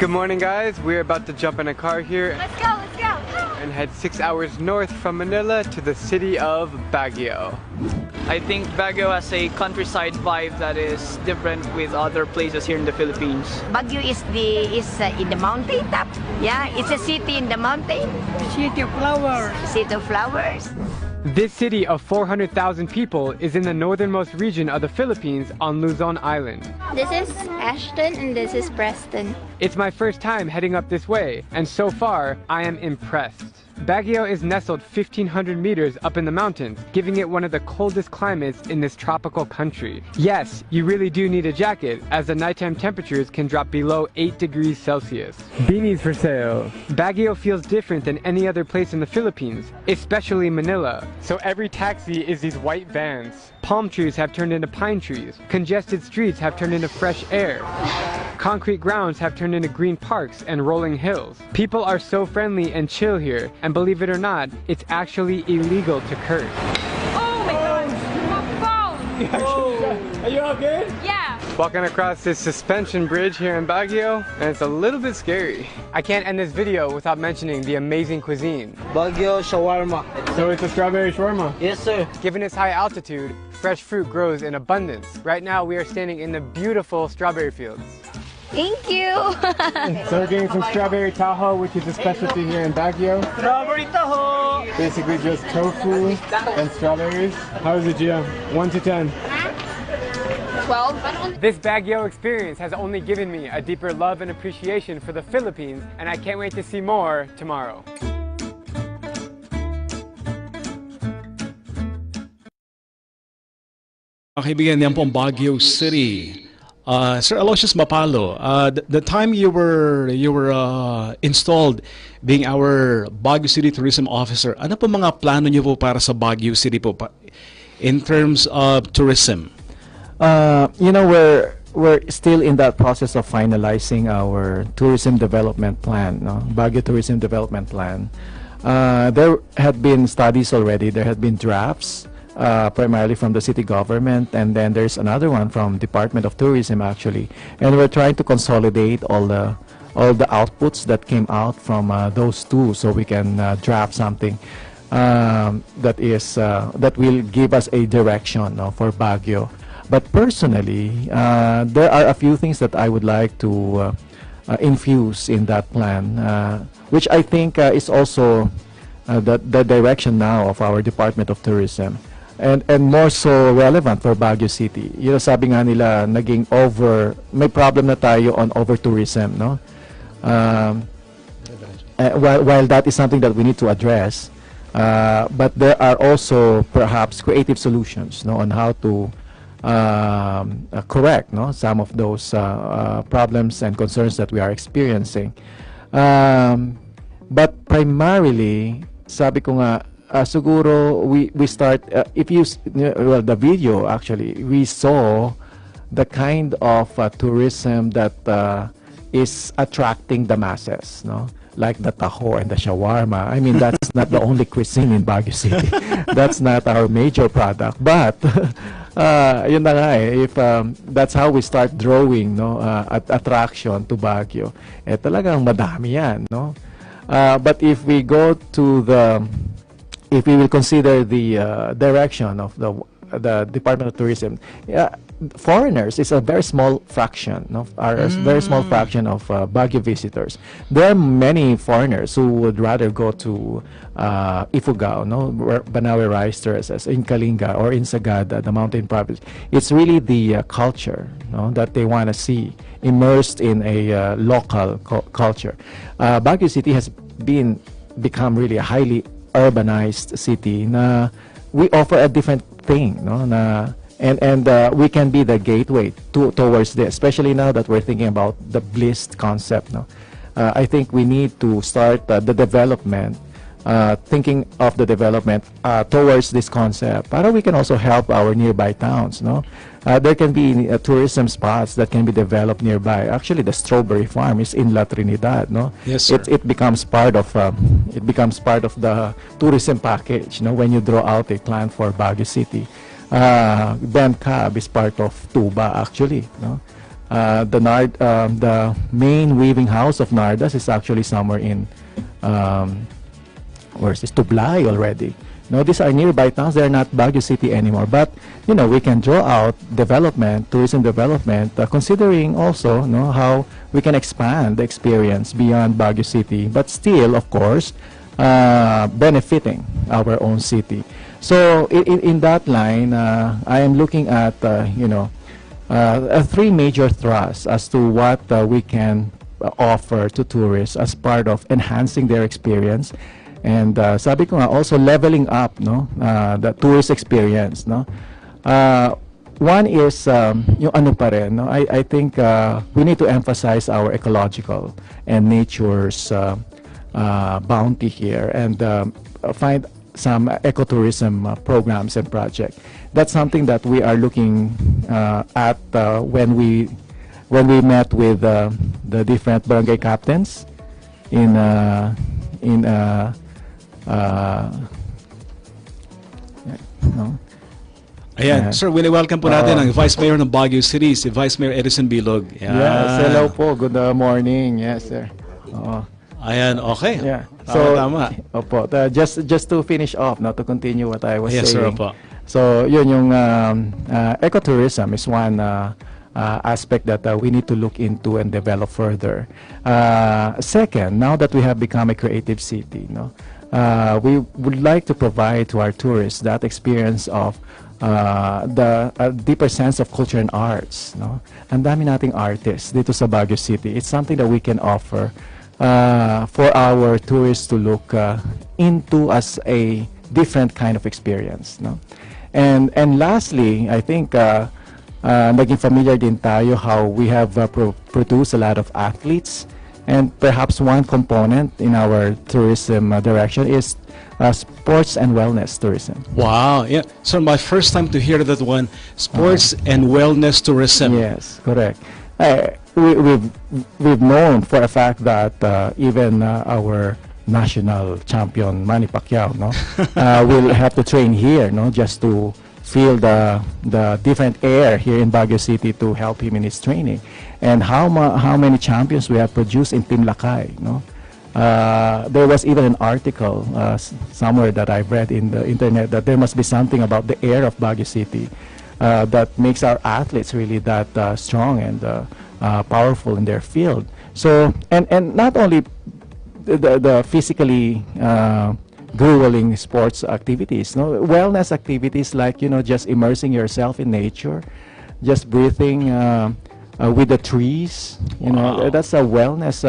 Good morning, guys. We're about to jump in a car here Let's go, let's go. and head 6 hours north from Manila to the city of Baguio. I think Baguio has a countryside vibe that is different with other places here in the Philippines. Baguio is in the mountain top. Yeah, it's a city in the mountain. City of flowers. City of flowers. This city of 400,000 people is in the northernmost region of the Philippines on Luzon Island. This is Ashton and this is Preston. It's my first time heading up this way, and so far, I am impressed. Baguio is nestled 1,500 meters up in the mountains, giving it one of the coldest climates in this tropical country. Yes, you really do need a jacket, as the nighttime temperatures can drop below 8 degrees Celsius. Beanies for sale. Baguio feels different than any other place in the Philippines, especially Manila. So every taxi is these white vans. Palm trees have turned into pine trees. Congested streets have turned into fresh air. Concrete grounds have turned into green parks and rolling hills. People are so friendly and chill here, and believe it or not, it's actually illegal to curse. Oh my gosh, my phone. Are you all good? Yeah. Walking across this suspension bridge here in Baguio, and it's a little bit scary. I can't end this video without mentioning the amazing cuisine. Baguio shawarma. So it's a strawberry shawarma. Yes, sir. Given its high altitude, fresh fruit grows in abundance. Right now, we are standing in the beautiful strawberry fields. Thank you. So we're getting some strawberry taho, which is a specialty here in Baguio. Strawberry taho. Basically just tofu and strawberries. How is it, Gia? 1 to 10. 12. This Baguio experience has only given me a deeper love and appreciation for the Philippines, and I can't wait to see more tomorrow. Mga kaibigan, yan po ang Baguio City. Sir Aloysius Mapalo, the time you were installed being our Baguio City Tourism Officer, ano po mga plano niyo po para sa Baguio City po in terms of tourism? You know, we're still in that process of finalizing our tourism development plan, no? Baguio Tourism Development Plan. There had been studies already. There had been drafts, primarily from the city government, and then there's another one from Department of Tourism actually. And we're trying to consolidate all the outputs that came out from those two, so we can draft something that will give us a direction, no, for Baguio. But personally, there are a few things that I would like to infuse in that plan, which I think is also the direction now of our Department of Tourism, and more so relevant for Baguio City. You know, sabi nga nila, may problem na tayo on over-tourism, no? While that is something that we need to address, but there are also perhaps creative solutions, no, on how to correct, no, some of those problems and concerns that we are experiencing. But primarily, sabi ko nga, siguro we start, the video actually, we saw the kind of tourism that is attracting the masses, no? Like the taho and the shawarma. I mean, that's not the only cuisine in Baguio City. That's not our major product. But yun na nga eh, if that's how we start drawing, no, attraction to Baguio, eh talagang madami yan, no? But if we go to if we will consider the direction of the Department of Tourism, foreigners is a very small fraction, no? Are a very small fraction of Baguio visitors. There are many foreigners who would rather go to Ifugao, no, Banawe rice terraces, in Kalinga or in Sagada, the mountain province. It's really the culture, no, that they want to see immersed in a local culture. Baguio City has become really a highly urbanized city. Na we offer a different thing, no, na and we can be the gateway towards this, especially now that we're thinking about the blissed concept, no. I think we need to start the development, thinking of the development towards this concept. Para we can also help our nearby towns, no. There can be tourism spots that can be developed nearby. Actually, the strawberry farm is in La Trinidad, no. Yes, sir. It becomes part of the tourism package, no, when you draw out a plan for Baguio City. Ben Cab is part of Tuba, actually, no. The main weaving house of Nardas is actually somewhere in where's this, Tublay already. No, these are nearby towns. They're not Baguio City anymore. But you know, we can draw out development, tourism development, considering also, no, how we can expand the experience beyond Baguio City, but still, of course, benefiting our own city. So in that line, I am looking at three major thrusts as to what we can offer to tourists as part of enhancing their experience. And sabi ko nga, also leveling up, no, the tourist experience, no. One is yung ano pa rin, no. I think we need to emphasize our ecological and nature's bounty here, and find some ecotourism programs and projects. That's something that we are looking at when we met with the different barangay captains in no? Ayan, sir, welcome po natin ang Vice Mayor ng Baguio City, si Vice Mayor Edison Bilog. Yes, hello po. Good morning. Yes, sir. Ayan, okay. Yeah. Tama. Opo, just to finish off, to continue what I was saying. Yes, sir, opo. So, yun yung ecotourism is one aspect that we need to look into and develop further. Second, now that we have become a creative city, no, we would like to provide to our tourists that experience of the deeper sense of culture and arts, no. Ang dami nating artists dito sa Baguio City. It's something that we can offer for our tourists to look into as a different kind of experience, no. And lastly, I think naging familiar din tayo how we have produced a lot of athletes, and perhaps one component in our tourism direction is sports and wellness tourism. Wow, yeah. So my first time to hear that one, sports and wellness tourism. Yes, correct. We've known for a fact that even our national champion Manny Pacquiao, no, will have to train here, no, just to feel the different air here in Baguio City to help him in his training. And how many champions we have produced in Team Lakay, no. There was even an article somewhere that I've read in the internet that there must be something about the air of Baguio City that makes our athletes really that strong and powerful in their field. So and not only the physically grueling sports activities, no, wellness activities like, you know, just immersing yourself in nature, just breathing with the trees, you know, that's a wellness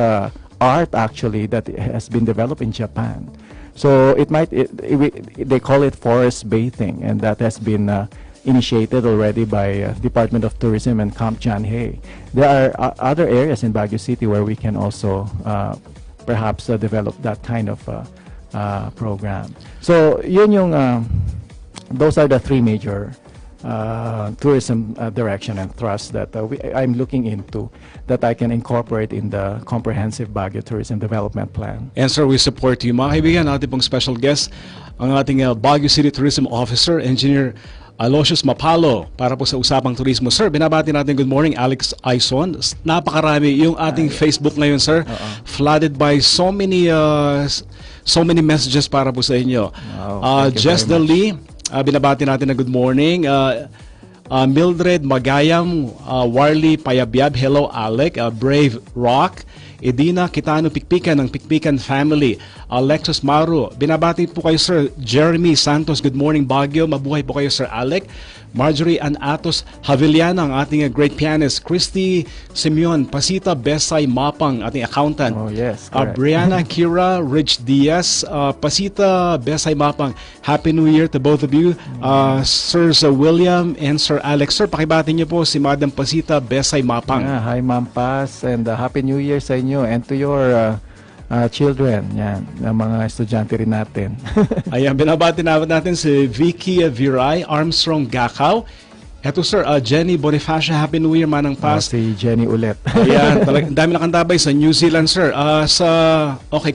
art actually that has been developed in Japan. So they call it forest bathing, and that has been initiated already by Department of Tourism and Camp John Hay. There are other areas in Baguio City where we can also perhaps develop that kind of program. So yun yung those are the three major tourism direction and thrust that I'm looking into, that I can incorporate in the comprehensive Baguio Tourism Development Plan. And sir, we support you. Mga kaibigan, ating pong special guest, ang ating Baguio City Tourism Officer, Engineer Aloysius Mapalo, para po sa Usapang Turismo. Sir, binabati natin good morning, Alex Aison. Napakarami yung ating Facebook ngayon, sir. Flooded by so many messages para po sa inyo. Jess Lee, binabati natin na good morning. Mildred Magayam, Warley Payabyab, hello Alec, Brave Rock, Edina Kitano Pikpikan ng Pikpikan family, Alexis Maru, binabati po kayo Sir Jeremy Santos, good morning Baguio, mabuhay po kayo Sir Alec, Marjorie Ann Atos Haviliana, ang ating great pianist, Christy Simeon Pasita Besay Mapang, ating accountant. Oh yes, correct. Brianna Kira Rich Diaz, Pasita Besay Mapang, Happy New Year to both of you. Sir William and Sir Alex. Sir, pakibati niyo po si Madam Pasita Besay Mapang. Yeah, hi Ma'am Pas, and Happy New Year sa inyo and to your children, yan, ng mga estudyante rin natin. Ayan, binabati natin si Vicky Viray, Armstrong Gakaw. Eto sir, Jenny Bonifacio, Happy New Year, manang pas. Si Jenny ulit. Ayan, dami nakantabay sa New Zealand sir.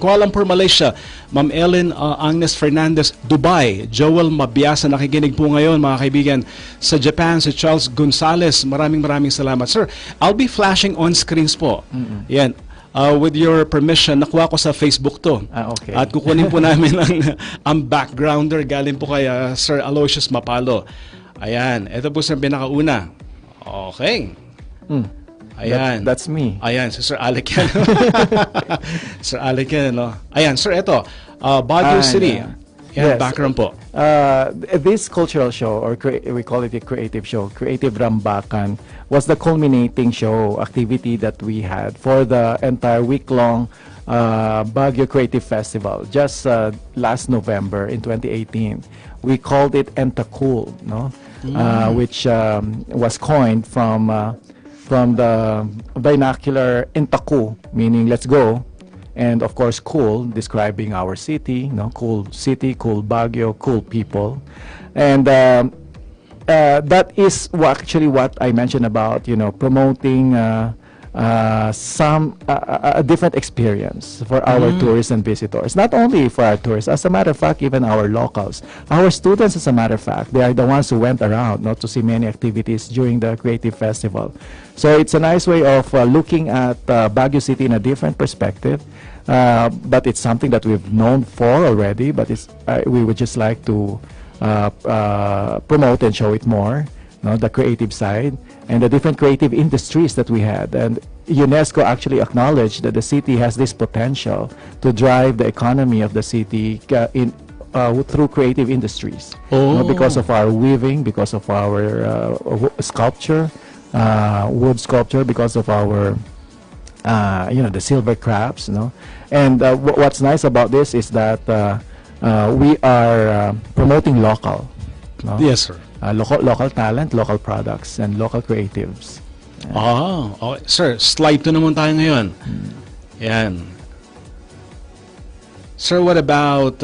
Kuala Lumpur, Malaysia, Ma'am Ellen Agnes Fernandez, Dubai, Joel Mabiasa, nakikinig po ngayon mga kaibigan. Sa Japan, si Charles Gonzalez, maraming salamat sir. I'll be flashing on screens po. Yan. With your permission, nakuha ko sa Facebook to. Okay. At kukunin po namin ang backgrounder galing po kay Sir Aloysius Mapalo. Ayan, ito po sa pinakauna. Okay. Ayan. That's me. Ayan, si Sir Alec yan. Sir Alec yan, no? Ayan, sir, ito. Baguio City. Yan, yes. Background po. This cultural show, or we call it a creative show, Creative Rambakan, was the culminating show activity that we had for the entire week-long Baguio Creative Festival just last November in 2018. We called it Entacool, no? Which was coined from the vernacular Entaku, meaning let's go, and of course cool, describing our city, no? Cool city, cool Baguio, cool people, and that is actually what I mentioned about, promoting a different experience for our tourists and visitors. Not only for our tourists, as a matter of fact, even our locals. Our students, as a matter of fact, they are the ones who went around not to see many activities during the Creative Festival. So it's a nice way of looking at Baguio City in a different perspective. But it's something that we've known for already, but we would just like to promote and show it more, the creative side and the different creative industries that we had. And UNESCO actually acknowledged that the city has this potential to drive the economy of the city through creative industries. Because of our weaving, because of our sculpture, wood sculpture, because of our the silver crafts, and what's nice about this is that we are promoting local. Yes, sir. Local talent, local products, and local creatives. Okay. Sir, slide to naman tayo ngayon. Yan. Sir, what about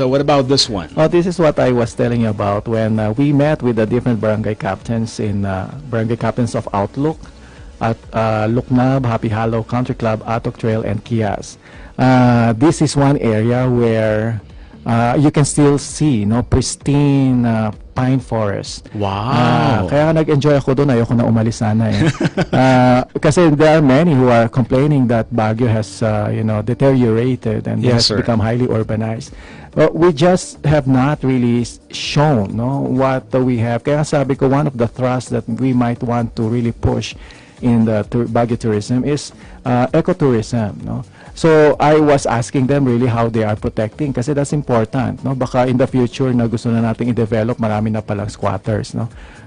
this one? This is what I was telling you about when we met with the different barangay captains barangay captains of Outlook at Luknab, Happy Hollow, Country Club, Atok Trail, and Kias. This is one area where you can still see pristine pine forest. Wow. Kaya nag-enjoy ako doon, ayoko na umalis sana kasi there are many who are complaining that Baguio has deteriorated and has become highly urbanized. But we just have not really shown what we have. Kaya sabi ko, one of the thrusts that we might want to really push in the Baguio tourism is ecotourism. So I was asking them really how they are protecting, kasi that's important. Baka in the future na gusto na nating i-develop, marami na palang squatters.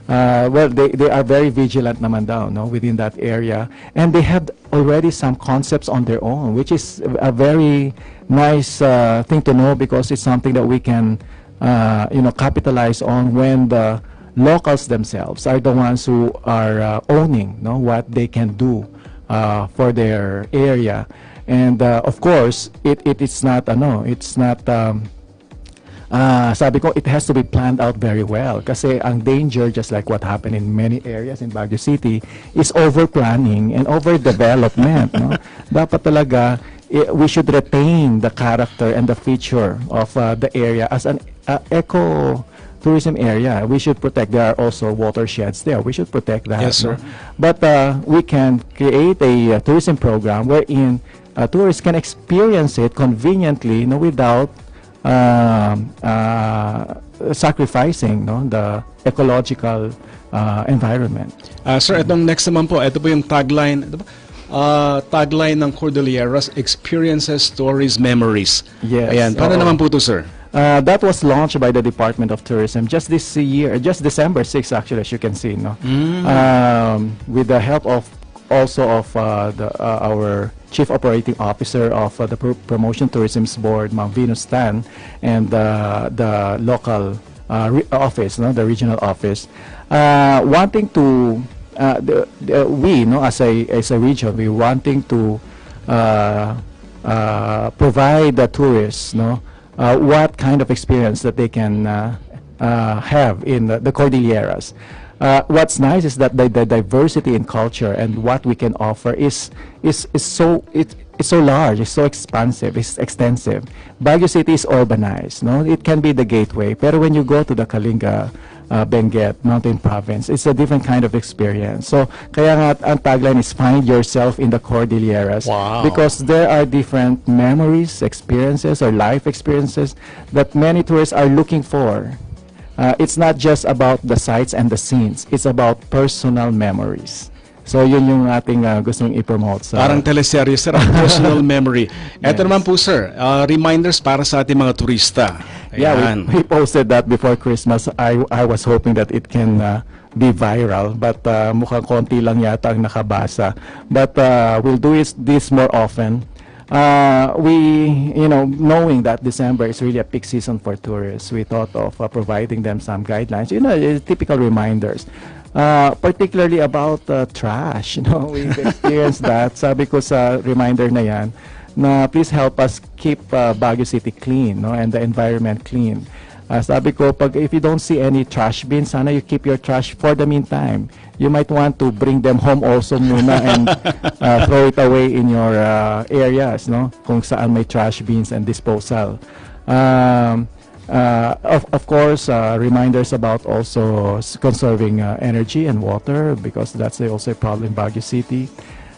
Well, they are very vigilant naman daw within that area, and they have already some concepts on their own, which is a very nice thing to know, because it's something that we can capitalize on when the locals themselves are the ones who are owning what they can do for their area. And of course, it's not sabi ko, it has to be planned out very well, kasi ang danger, just like what happened in many areas in Baguio City, is over planning and over development. Dapat talaga we should retain the character and the feature of the area as an eco tourism area. We should protect. There are also watersheds there. We should protect that. Yes, sir. But we can create a tourism program wherein tourists can experience it conveniently, without sacrificing the ecological environment. Sir, itong next naman po, ito po yung tagline. Ito ba? Tagline ng Cordilleras, Experiences, Stories, Memories. Yes. Ayan. Paano naman po ito, sir? That was launched by the Department of Tourism just this year, just December 6 actually, as you can see, no? With the help of also of our Chief Operating Officer of the Promotion Tourism Board, Ma'am Venus Tan, and the local office, no, the regional office, wanting to we, no, as a region, we wanting to provide the tourists, no, what kind of experience that they can have in the Cordilleras. What's nice is that the diversity in culture and what we can offer is so large, it's so expansive, it's extensive. Baguio City is urbanized, no? It can be the gateway, pero when you go to the Kalinga, Benguet, Mountain Province, it's a different kind of experience. So, kaya nga ang tagline is find yourself in the Cordilleras. Wow. Because there are different memories, experiences, or life experiences that many tourists are looking for. It's not just about the sights and the scenes. It's about personal memories. So, yun yung ating gustong i-promote. Parang teleserye, sir, ang personal memory. Ito naman po, sir, reminders para sa ating mga turista. Yeah, Ayan. we posted that before Christmas. I was hoping that it can be viral, but mukhang konti lang yata ang nakabasa. But we'll do this more often. Knowing that December is really a peak season for tourists, we thought of providing them some guidelines, typical reminders. Particularly about trash, we've experienced that. Sabi ko sa reminder na yan, na please help us keep Baguio City clean, no, and the environment clean. Sabi ko, if you don't see any trash bins, sana you keep your trash for the meantime. You might want to bring them home also muna and throw it away in your areas, no, kung saan may trash bins and disposal. Of course, reminders about also conserving energy and water, because that's also a problem in Baguio City.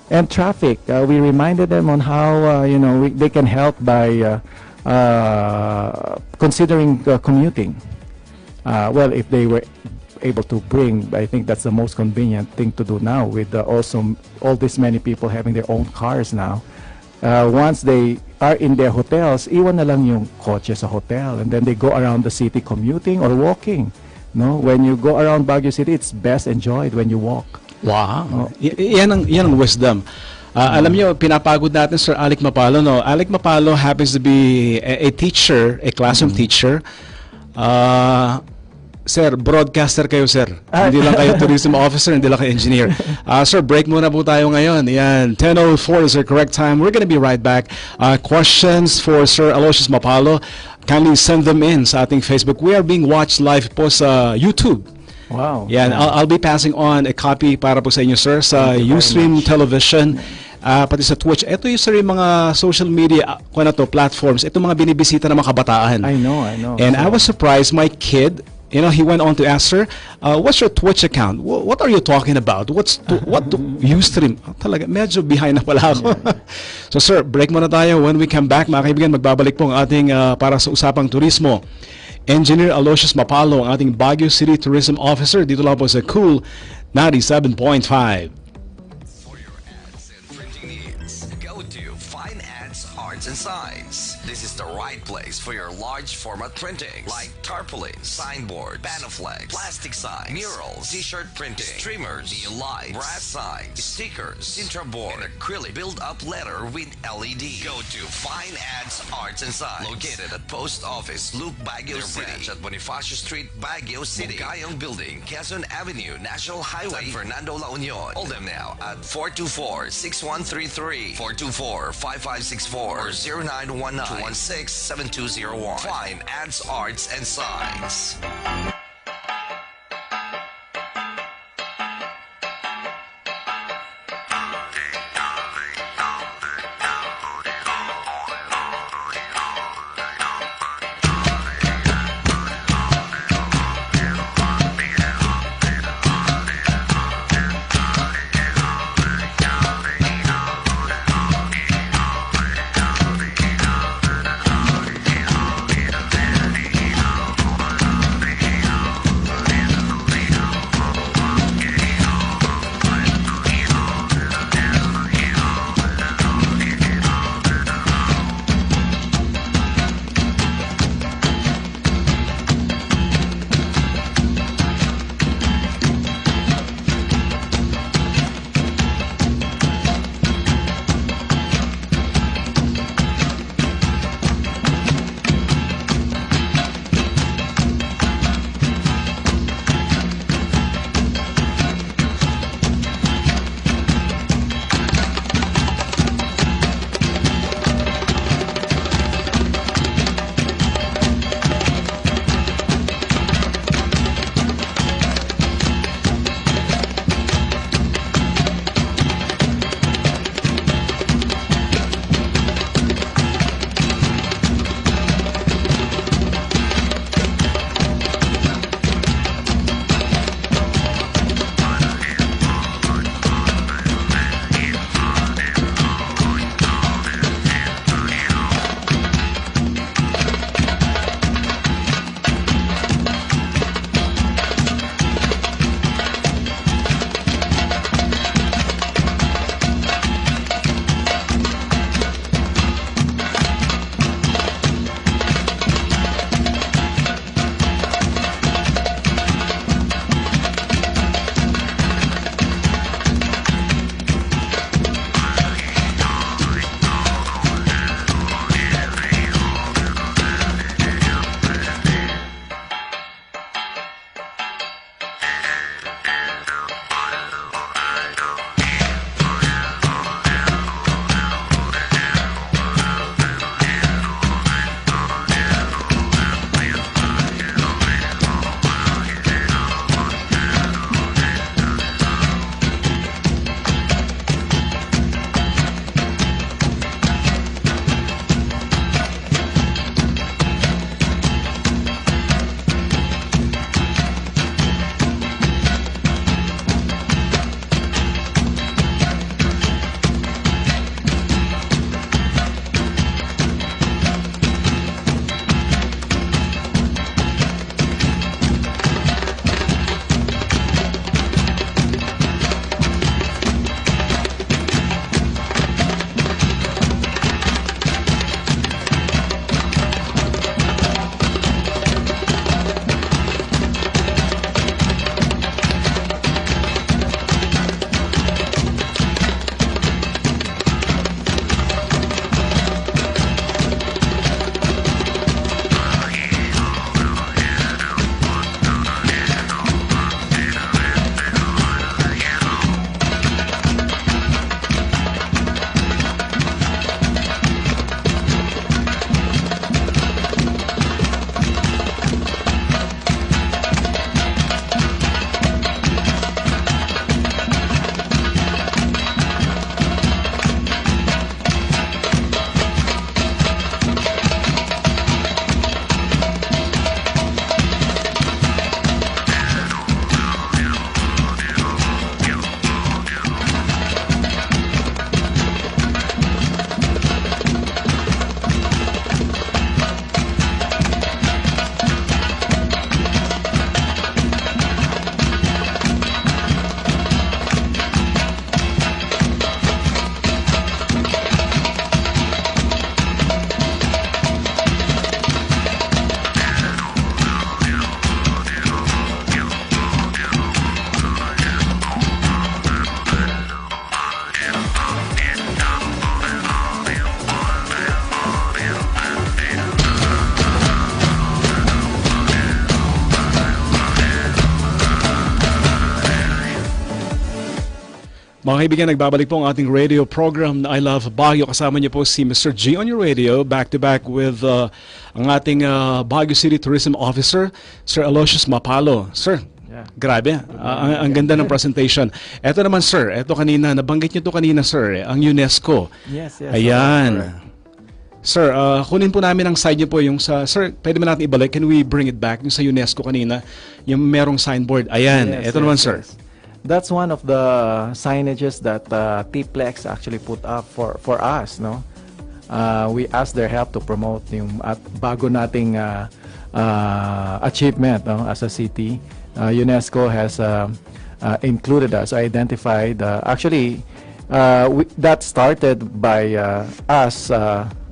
And traffic, we reminded them on how they can help by considering commuting. Well, if they were able to bring, I think that's the most convenient thing to do now with also all this many people having their own cars now. Once they are in their hotels, iwan na lang yung kotse sa hotel, and then they go around the city commuting or walking. No, when you go around Baguio City, it's best enjoyed when you walk. Wow. Yan ang wisdom. Alam niyo, pinapagod natin Sir Alec Mapalo, no? Alec Mapalo happens to be a teacher, a classroom teacher. Sir, broadcaster kayo, sir. Hindi lang kayo tourism officer, hindi lang kayo engineer. Sir, break muna po tayo ngayon. Yan, 10:04 is our correct time. We're gonna be right back. Questions for Sir Aloysius Mapalo, kindly send them in sa ating Facebook. We are being watched live po sa YouTube. Wow. Yan, I'll be passing on a copy para po sa inyo, sir, sa Ustream Television, pati sa Twitch. Ito yung, sir, yung mga social media platforms. Ito mga binibisita ng mga kabataan. I know. And I was surprised, my kid, he went on to ask her, what's your Twitch account? What are you talking about? What Ustream? Talaga, medyo behind na pala ako. So, sir, break muna tayo. When we come back, mga kaibigan, magbabalik po ang ating para sa Usapang Turismo. Engineer Aloysius Mapalo, ang ating Baguio City Tourism Officer, dito lang po sa Cool 97.5. For your ads and printing needs, go to Fine Ads, Arts and Signs. This is the right place for your large format printings like tarpaulins, signboards, panoflex, plastic signs, murals, t-shirt printing, streamers, neon lights, brass signs, stickers, Sintra board, and acrylic build-up letter with LED. Go to Fine Ads, Arts and Signs, located at Post Office Loop, Baguio City, branch at Bonifacio Street, Baguio City, Gayong Building, Quezon Avenue, National Highway, San Fernando, La Union. Call them now at 424-6133, 424-5564, or 0919-216-7201. Fine Ads, Arts and Signs. Mga kaibigan, nagbabalik po ang ating radio program na I Love Baguio. Kasama niyo po si Mr. G on your radio, back to back with ang ating Baguio City Tourism Officer, Sir Aloysius Mapalo. Sir, grabe. Ang ganda ng presentation. Ito naman, sir. Ito kanina, nabanggit niyo to kanina, sir. Ang UNESCO. Yes. Ayan. Sir, kunin po namin ang side niyo po yung sa... Sir, pwede ba natin ibalik? Can we bring it back? Yung sa UNESCO kanina, yung merong signboard. Ayan. Ito naman, sir. That's one of the signages that T-Plex actually put up for us, no? We asked their help to promote yung bago nating achievement, no, as a city. UNESCO has included us, identified. Actually, that started by us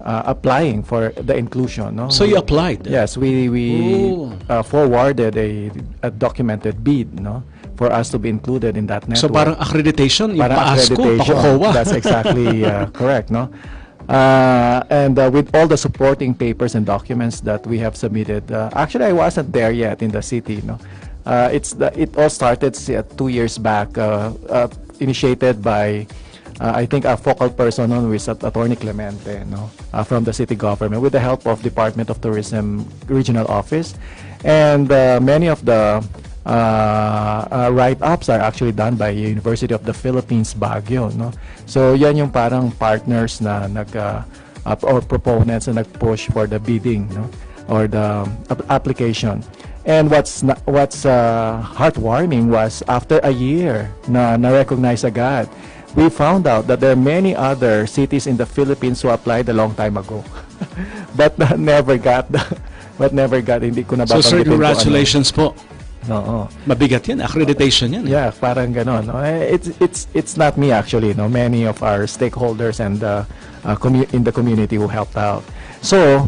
applying for the inclusion, no? So you applied? Yes, we forwarded a documented bid, no, for us to be included in that network. So parang accreditation, yung parang PASCO, accreditation. That's exactly correct, no? And with all the supporting papers and documents that we have submitted, actually I wasn't there yet in the city, no? It all started 2 years back, initiated by I think a focal person on with Attorney Clemente, no, from the city government, with the help of Department of Tourism Regional Office, and many of the write-ups are actually done by University of the Philippines, Baguio, no? So yan yung parang partners na or proponents na nag-push for the bidding, no, or the application. And what's heartwarming was after a year na-recognize agad, we found out that there are many other cities in the Philippines who applied a long time ago, but never got hindi ko na. So sir, congratulations po. No. Mabigat yan, accreditation yan. Yeah, parang ganon. No? It's not me actually, no. Many of our stakeholders and in the community who helped out. So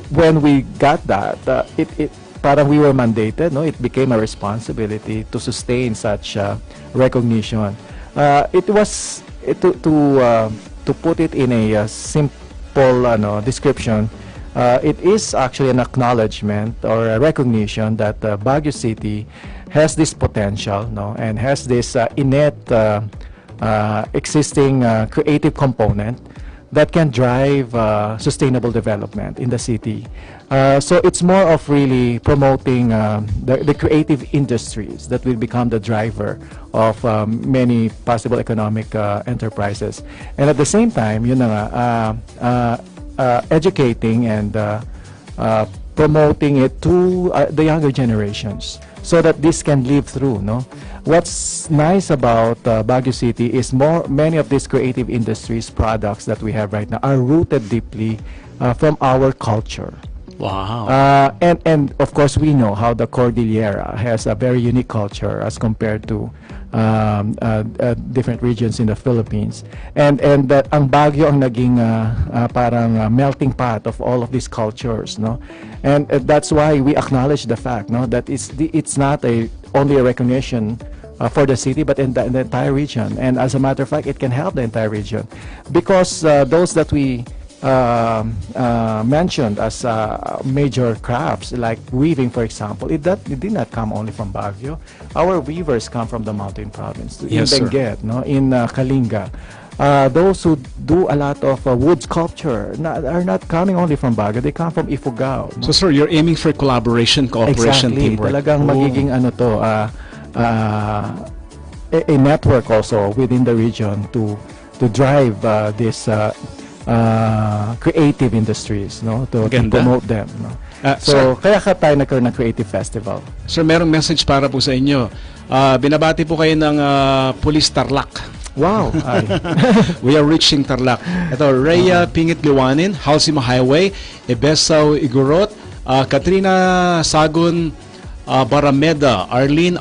when we got that, it parang we were mandated, no. It became a responsibility to sustain such recognition. It was to put it in a simple description. It is actually an acknowledgement or a recognition that Baguio City has this potential, no, and has this innate existing creative component that can drive sustainable development in the city. So it's more of really promoting the creative industries that will become the driver of many possible economic enterprises. And at the same time, yun na nga, educating and promoting it to the younger generations so that this can live through, no? What's nice about Baguio City is many of these creative industries products that we have right now are rooted deeply from our culture. Wow. And of course we know how the Cordillera has a very unique culture as compared to different regions in the Philippines, and that ang Baguio ang naging parang melting pot of all of these cultures, no? And that's why we acknowledge the fact, no, that it's not only a recognition for the city, but in the entire region. And as a matter of fact, it can help the entire region because those that we mentioned as major crafts like weaving, for example, it did not come only from Baguio. Our weavers come from the mountain province, yes, in Benguet, no, in Kalinga. Those who do a lot of wood sculpture are not coming only from Baguio, they come from Ifugao, no? So sir, you're aiming for collaboration, cooperation, exactly. teamwork. Talagang magiging a network also within the region to drive this creative industries, no, to promote them, no? So kaya tayo nagkaroon ng creative festival. Sir, merong message para po sa inyo. Binabati po kayo ng Police Tarlac. Wow. We are reaching Tarlac. Ito, Rhea Pingit Liwanin, Halsima Highway, Ebesaw Igorot, Katrina Sagun Barameda, Arlene,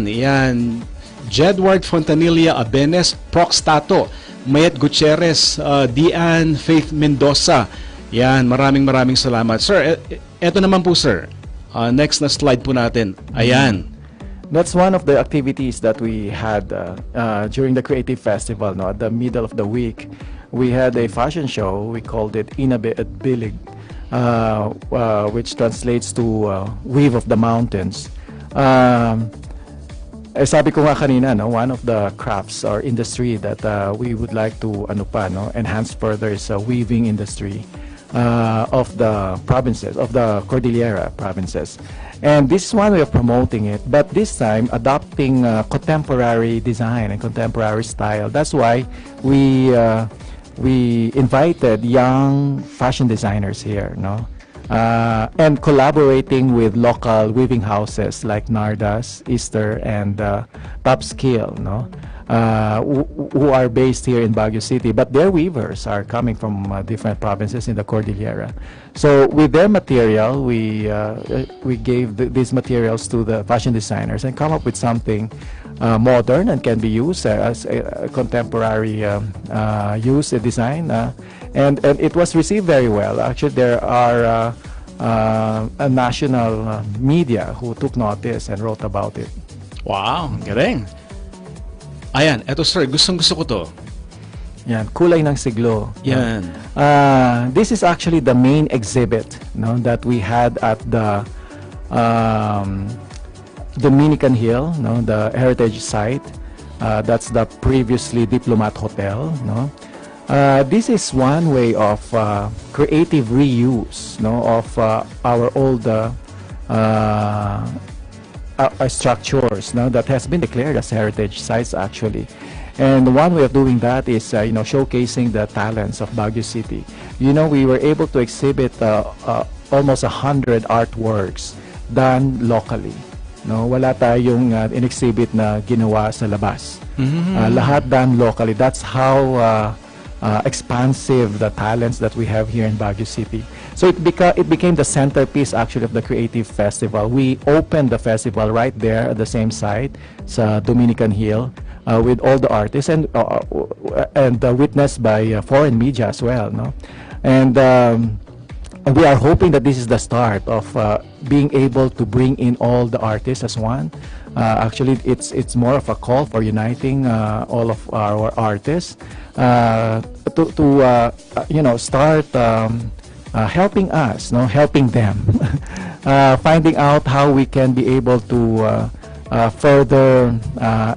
yan, Jedward Fontanilla Abenes, Prox Tato, Mayet Gutierrez, Dian Faith Mendoza. Yan, maraming salamat. Sir, eto naman po sir. Next na slide po natin. Ayan. That's one of the activities that we had during the Creative Festival, no? At the middle of the week, we had a fashion show. We called it Inabe at Bilig, which translates to Weave of the Mountains. sabi ko nga kanina, no, one of the crafts or industry that we would like to enhance further is weaving industry of the provinces, of the Cordillera provinces. And this is one way of promoting it, but this time adopting contemporary design and contemporary style. That's why we invited young fashion designers here, no? And collaborating with local weaving houses like Nardas, Easter, and Top Skill, no? Who are based here in Baguio City, but their weavers are coming from different provinces in the Cordillera. So with their material, we gave these materials to the fashion designers and come up with something modern and can be used as a contemporary use design, and it was received very well. Actually, there are a national media who took notice and wrote about it. Wow, galing. Ayan, eto sir, gustong-gusto ko to. Yan, kulay ng siglo. Yan. This is actually the main exhibit, no, that we had at the Dominican Hill, no, the heritage site. That's the previously Diplomat Hotel, no. This is one way of creative reuse, no, of our old structures, no, that has been declared as heritage sites actually. And one way of doing that is showcasing the talents of Baguio City. We were able to exhibit almost 100 artworks done locally. No, wala tayong in-exhibit na ginawa sa labas. Lahat done locally. That's how expansive the talents that we have here in Baguio City. So it became the centerpiece actually of the Creative Festival. We opened the festival right there at the same site, sa Dominican Hill, with all the artists and witnessed by foreign media as well, no? And we are hoping that this is the start of being able to bring in all the artists as one. Actually, it's more of a call for uniting all of our artists to start helping us, no, helping them, finding out how we can be able to further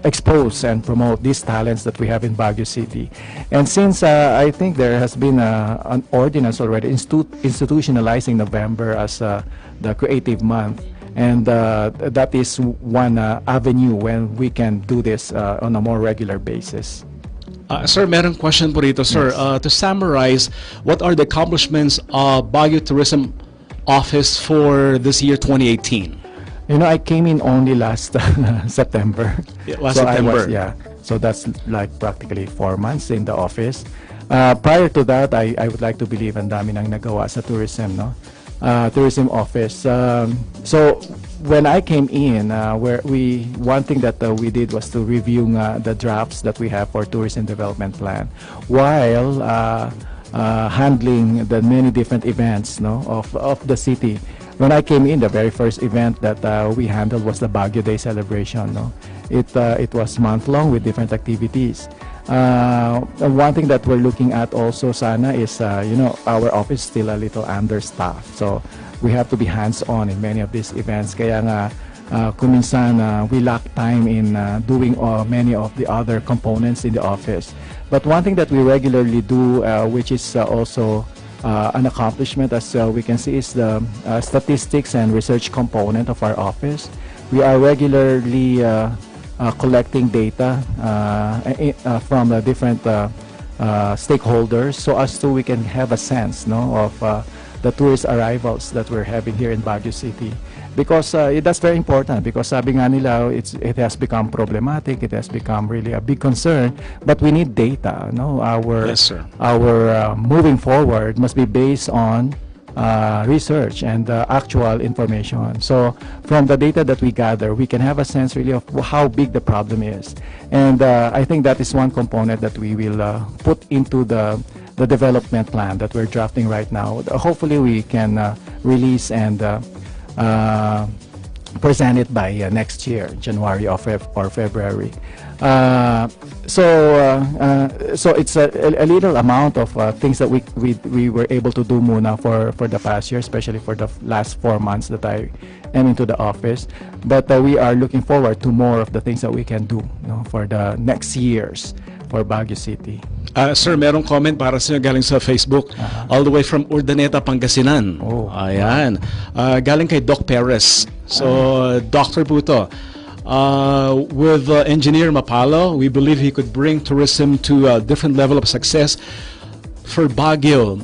expose and promote these talents that we have in Baguio City. And since I think there has been an ordinance already institutionalizing November as the Creative Month, and that is one avenue when we can do this on a more regular basis. Sir, meron question po rito, sir. Yes. To summarize, what are the accomplishments of Baguio Tourism Office for this year 2018? I came in only last September. Yeah, last September. So that's like practically 4 months in the office. Prior to that, I would like to believe ang dami nang nagawa sa tourism, no? Tourism office. So when I came in, one thing that we did was to review the drafts that we have for tourism development plan, while handling the many different events, no, of the city. When I came in, the very first event that we handled was the Baguio Day celebration, no. It was month-long with different activities. One thing that we're looking at also sana is, our office is still a little understaffed. So we have to be hands-on in many of these events. Kaya nga, kuminsan we lack time in doing many of the other components in the office. But one thing that we regularly do, which is also an accomplishment, as we can see, is the statistics and research component of our office. We are regularly collecting data from the different stakeholders, so as to we can have a sense, no, of the tourist arrivals that we're having here in Baguio City. Because that's very important, because sabi nga nila, it has become problematic, it has become really a big concern, but we need data, no? Yes, sir. Our moving forward must be based on research and actual information. So from the data that we gather, we can have a sense really of how big the problem is. And I think that is one component that we will put into the development plan that we're drafting right now. Hopefully we can release and present it by next year, January or February. So it's a little amount of things that we were able to do muna for the past year, especially for the last 4 months that I am into the office. But we are looking forward to more of the things that we can do, for the next years for Baguio City. Sir, merong comment para sa inyo galing sa Facebook. All the way from Urdaneta, Pangasinan. Oh, ayan. Galing kay Doc Perez. So, Dr. Puto, with Engineer Mapalo, we believe he could bring tourism to a different level of success for Baguio.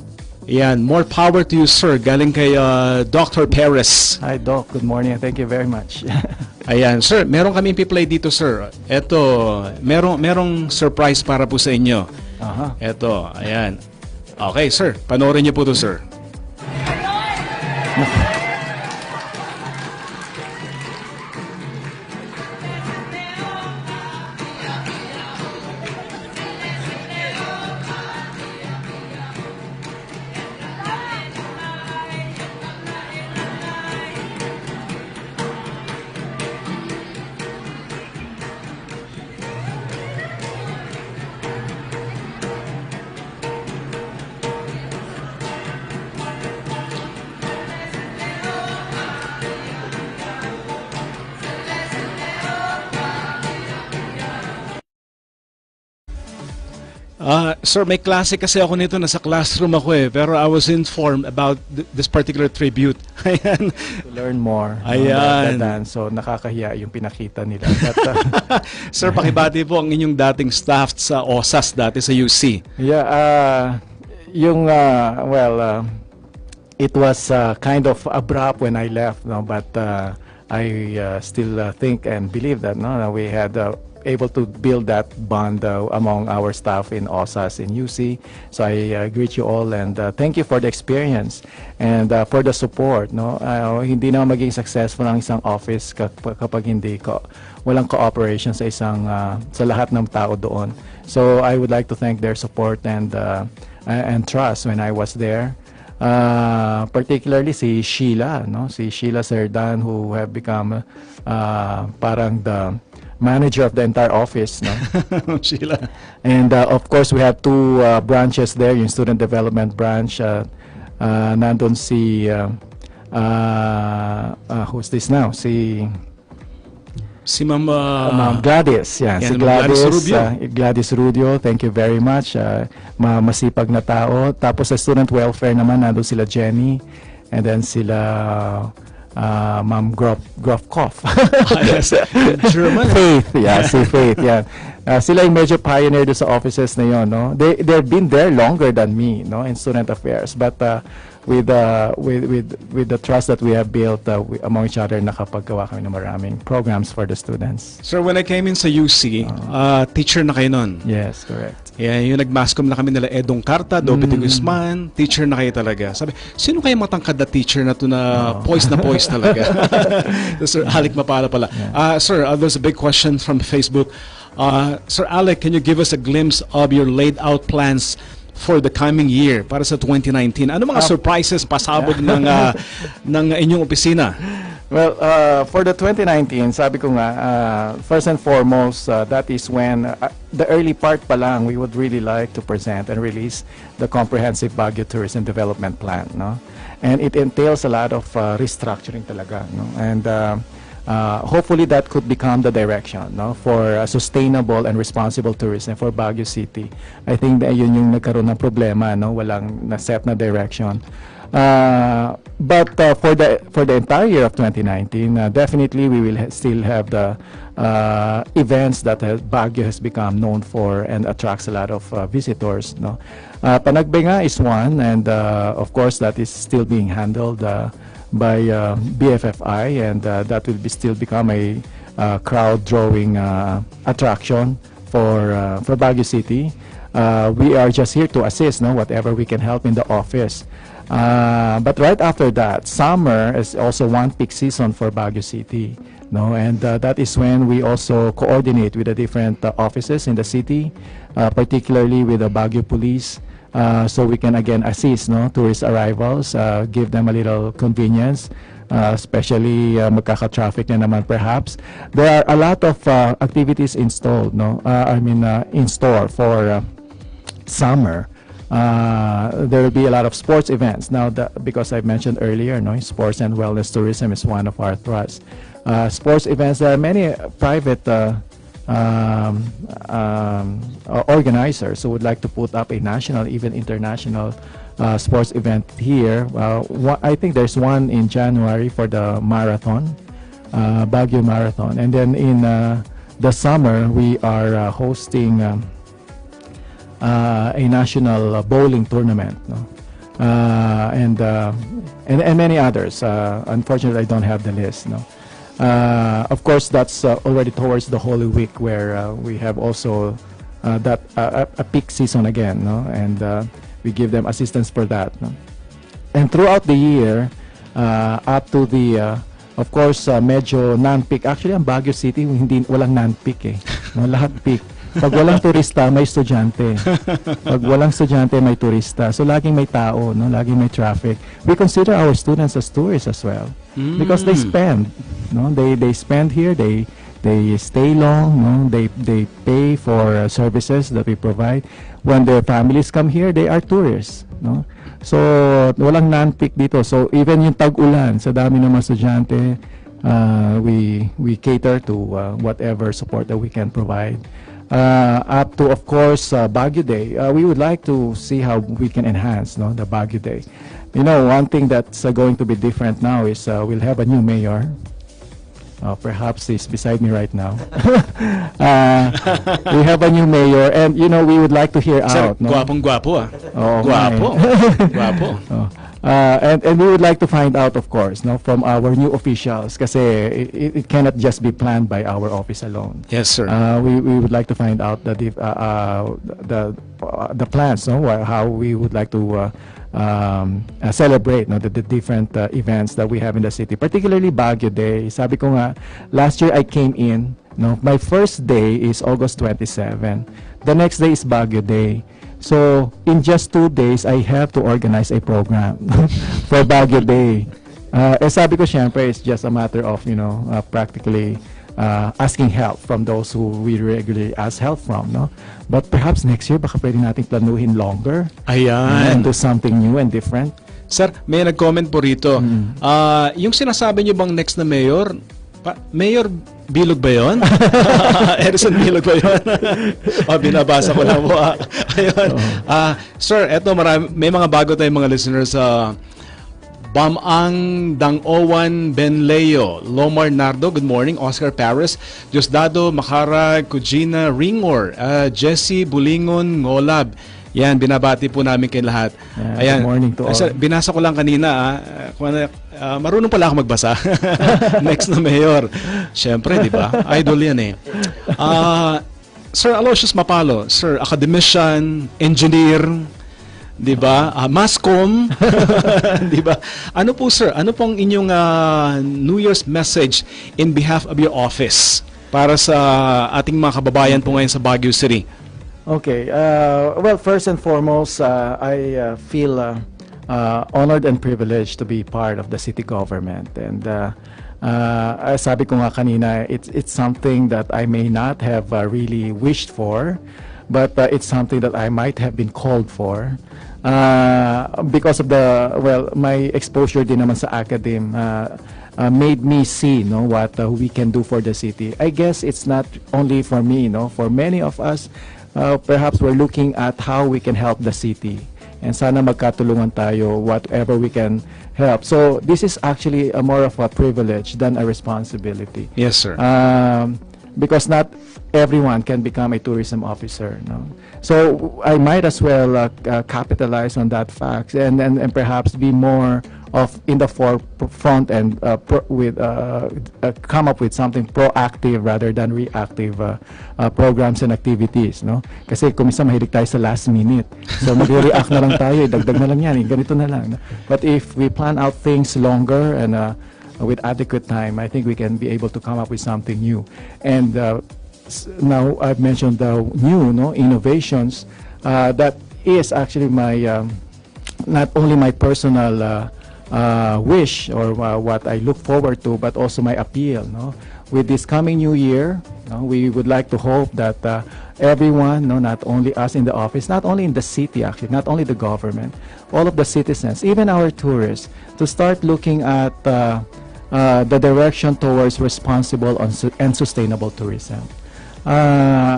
Yan, more power to you, sir. Galing kay Dr. Perez. Hi, Doc. Good morning. Thank you very much. Ayan, sir, meron kaming piplay dito, sir. Ito, merong surprise para po sa inyo. Ito, ayan. Okay, sir, panoorin niyo po to, sir. Sir, may klase kasi ako nito, nasa classroom ako pero I was informed about this particular tribute. Ayan. To learn more. Ayan. So, nakakahiya yung pinakita nila. But, sir, pakibati po ang inyong dating staff sa OSAS dati sa UC. Yeah, it was kind of abrupt when I left, but I still think and believe that we had able to build that bond among our staff in OSAS in UC. So I greet you all and thank you for the experience and for the support. Hindi na maging successful ang isang office kapag hindi walang cooperation sa lahat ng tao doon. So I would like to thank their support and trust when I was there. Particularly si Sheila, si Sheila Serdan, who have become parang the manager of the entire office, Sheila. And of course, we have two branches there, yung student development branch. Nandun si who's this now? Si Ma'am Gladys. Yeah, si Gladys Rudio. Thank you very much. Masipag na tao. Tapos sa student welfare naman, nandun sila Jenny. And then sila Ma'am Grofkoff. Yes. German. Faith, si Faith, sila yung medyo pioneer do sa offices na yon, They've been there longer than me, in student affairs, but with the trust that we have built among each other, nakapaggawa kami ng maraming programs for the students. Sir, when I came in sa UC, teacher na kayo nun. Yes, correct. Yeah, yung nagmascom na kami nila Edong Carta, Dobby Guzman, teacher na kayo talaga. Sabi, sino kayo matangkad na teacher na to na poise talaga? Sir Alec Mapalo pala. Yeah. Sir, there's a big question from Facebook. Sir Alec, can you give us a glimpse of your laid out plans for the coming year para sa 2019? Ano mga surprises pasabog ng inyong opisina? Well, for the 2019, sabi ko nga, first and foremost, that is when the early part pa lang, we would really like to present and release the comprehensive Baguio Tourism Development Plan, And it entails a lot of restructuring talaga, And hopefully that could become the direction, for sustainable and responsible tourism for Baguio City. I think that yun yung nagkaroon ng problema, walang na-set na direction. But for the entire year of 2019, definitely we will still have the events that Baguio has become known for and attracts a lot of visitors. Panagbenga is one, and of course that is still being handled by BFFI, and that will still become a crowd drawing attraction for Baguio City. We are just here to assist, whatever we can help in the office. But right after that, summer is also one peak season for Baguio City, and that is when we also coordinate with the different offices in the city, particularly with the Baguio Police, so we can again assist tourist arrivals, give them a little convenience especially magkaka-traffic na naman perhaps. There are a lot of activities installed, no? In store for summer. There will be a lot of sports events now, because I mentioned earlier, no, sports and wellness tourism is one of our thrusts. Sports events, there are many private organizers who would like to put up a national, even international sports event here. I think there's one in January for the marathon, Baguio Marathon, and then in the summer we are hosting a national bowling tournament, no? And many others. Unfortunately, I don't have the list, no? Of course, that's already towards the Holy Week, where we have also a peak season again, no? And we give them assistance for that, no? And throughout the year, up to the, of course, medyo non-peak. Actually, ang Baguio City, walang non-peak eh. No, lahat peak. Pag walang turista, may estudyante. Pag walang estudyante, may turista. So, laging may tao, no? Laging may traffic. We consider our students as tourists as well. Because they spend, no? They spend here, they stay long, no? They pay for services that we provide. When their families come here, they are tourists, no? So, walang non-peak dito. So, even yung tag-ulan, sa dami ng mga estudyante, we cater to whatever support that we can provide. Up to, of course, Baguio Day. We would like to see how we can enhance, no, the Baguio Day. You know, one thing that's going to be different now is we'll have a new mayor. Perhaps he's beside me right now. We have a new mayor, and you know, we would like to hear Sir, out. No? gwapong-gwapo ah. Oo, Gwapo. nga eh. Gwapo. And we would like to find out, of course, no, from our new officials, kasi it cannot just be planned by our office alone. Yes, sir. We would like to find out the plans, no, how we would like to celebrate, no, the different events that we have in the city, particularly Baguio Day. Sabi ko nga, last year I came in, no, my first day is August 27. The next day is Baguio Day. So, in just 2 days, I have to organize a program for Baguio Day. Sabi ko, syempre, it's just a matter of, you know, practically asking help from those who we regularly ask help from, no? But perhaps next year, baka pwede natin planuhin longer. Ayan. And do something new and different. Sir, may nag-comment po rito. Yung sinasabi niyo bang next na mayor, Mayor Bilog ba yun? Edison Bilog ba yun? Binabasa ko lang po. Ayun. Sir, eto may mga bago tayong mga listeners sa Bamang Dangowan Benleo, Lomar Nardo, good morning. Oscar Paris, Diosdado Macarag, Kujina Ringor, Jesse Bulingon Ngolab. Yan, binabati po namin kayo lahat. Ayan. Good morning to all. Sir, binasa ko lang kanina, marunong pala ako magbasa. Next na mayor. Siyempre, di ba? Idol yan eh. Sir Aloysius Mapalo, sir, academician, engineer, di ba? Mascom, di ba? Ano po, sir? Ano pong inyong New Year's message in behalf of your office para sa ating mga kababayan po ngayon sa Baguio City? Okay. Well, first and foremost, I feel honored and privileged to be part of the city government. And sabi ko nga kanina, it's something that I may not have really wished for, but it's something that I might have been called for. Because of my exposure din naman sa academe made me see, no, what we can do for the city. I guess it's not only for me, no, for many of us. Perhaps we're looking at how we can help the city, and sana magkatulungan tayo whatever we can help. So this is actually more of a privilege than a responsibility. Yes, sir. Because not everyone can become a tourism officer, no? So I might as well capitalize on that fact and perhaps be more of in the forefront and come up with something proactive rather than reactive programs and activities, no? Kasi kumisa mahilig tayo sa last minute. So magre-react na lang tayo, dagdag na lang yan, ganito na lang. No? But if we plan out things longer and with adequate time, I think we can be able to come up with something new. And now I've mentioned the new, no, innovations. That is actually my not only my personal wish, or what I look forward to, but also my appeal, no? With this coming new year, no, we would like to hope that everyone, no, not only us in the office, not only in the city actually, not only the government, all of the citizens, even our tourists, to start looking at the direction towards responsible and sustainable tourism.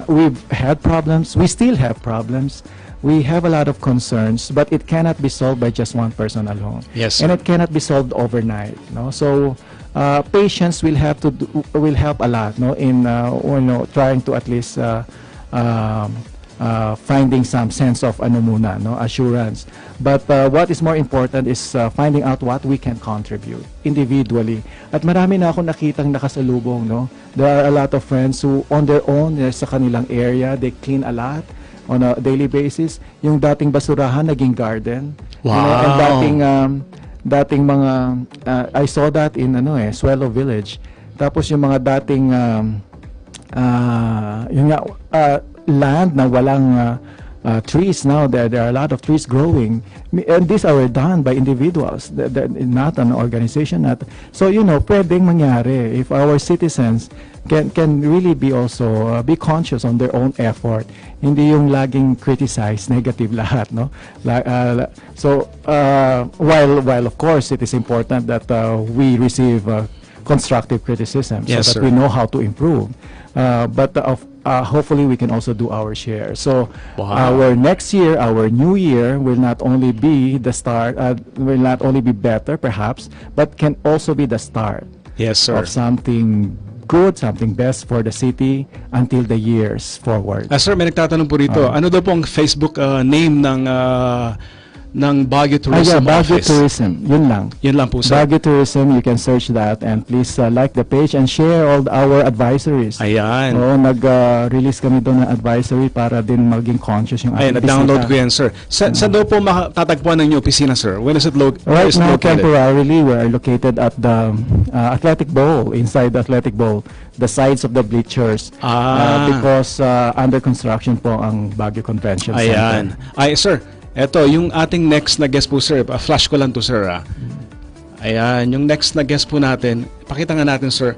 We've had problems, we still have problems, we have a lot of concerns, but it cannot be solved by just one person alone. Yes, and sir. it cannot be solved overnight, no? So patience will help a lot, no, in trying to at least finding some sense of assurance. But what is more important is finding out what we can contribute individually. At marami na akong nakitang nakasalubong, no? There are a lot of friends who on their own, sa kanilang area, they clean a lot on a daily basis. Yung dating basurahan naging garden. Wow. And dating mga I saw that in Suelo Village. Tapos yung mga dating land na walang trees, now there are a lot of trees growing, and these are done by individuals, not an organization. So pwedeng mangyari if our citizens can really be also be conscious on their own effort, hindi yung laging criticize negative lahat, no? So while of course it is important that we receive constructive criticism, yes, so that sir, we know how to improve, but hopefully we can also do our share. So our next year, our new year will not only be the start, will not only be better perhaps, but can also be the start, yes, sir, of something good, something best for the city until the years forward. Sir, may nagtatanong po rito, ano daw pong Facebook name ng Baguio Tourism Baguio Office? Tourism, yun lang. Yun lang po, sir. Baguio Tourism, you can search that, and please like the page and share all our advisories. Ayan. Oo, nag-release kami doon ng advisory para din maging conscious yung Ayan, ating na-download bisita. ko yan, sir. Saan daw po matatagpuan ng inyong opisina, sir? When is it Right now, located? temporarily, we are located at the Athletic Bowl, inside the Athletic Bowl, the sides of the bleachers, because under construction po ang Baguio Convention Ayan. Center. Ay, sir, eto, yung ating next na guest po, sir, flash ko lang to, sir. Ayan, yung next na guest po natin, pakita nga natin, sir.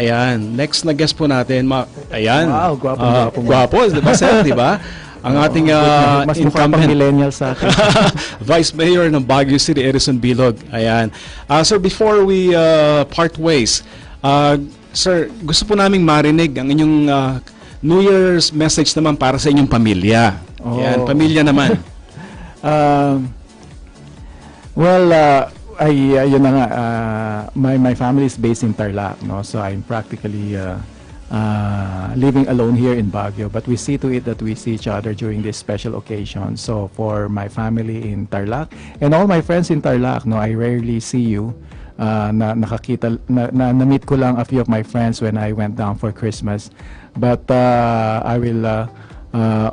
Ayan, next na guest po natin, ayan. Wow, gwapo. Gwapo, di ba, sir? Di ba? Ang ating mas mukha pang millennial sa akin. Vice Mayor ng Baguio City, Edison Bilog. Ayan. Sir, before we part ways, sir, gusto po naming marinig ang inyong New Year's message naman para sa inyong pamilya. Ayan, pamilya naman. Yun na nga, my family is based in Tarlac, no? So I'm practically living alone here in Baguio, but we see to it that we see each other during this special occasion. So for my family in Tarlac and all my friends in Tarlac, no, I rarely see you. Na-meet ko lang a few of my friends when I went down for Christmas, but I will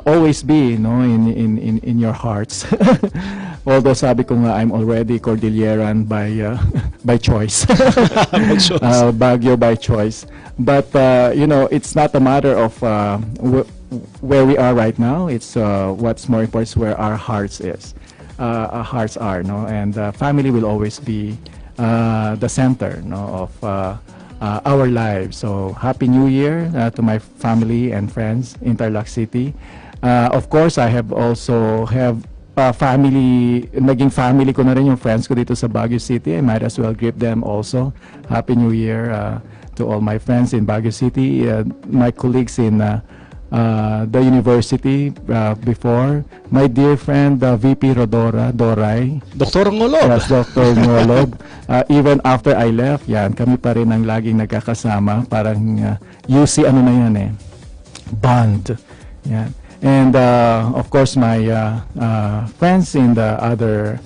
always be, in your hearts. Although sabi ko nga, I'm already Cordilleran by choice. Baguio by choice. But it's not a matter of where we are right now. It's what's more important is where our hearts our hearts are, no? And family will always be the center, of our lives. So Happy New Year to my family and friends in Tarlac City. Of course, I have also family, naging family ko na rin yung friends ko dito sa Baguio City. I might as well greet them also. Happy New Year to all my friends in Baguio City, my colleagues in the university before, my dear friend VP Doray. Dr. Ngolog. Yes, Dr. Ngolog. Even after I left, yan, kami pa rin ang laging nagkakasama. Parang UC bond. Yan. And of course, my friends in the other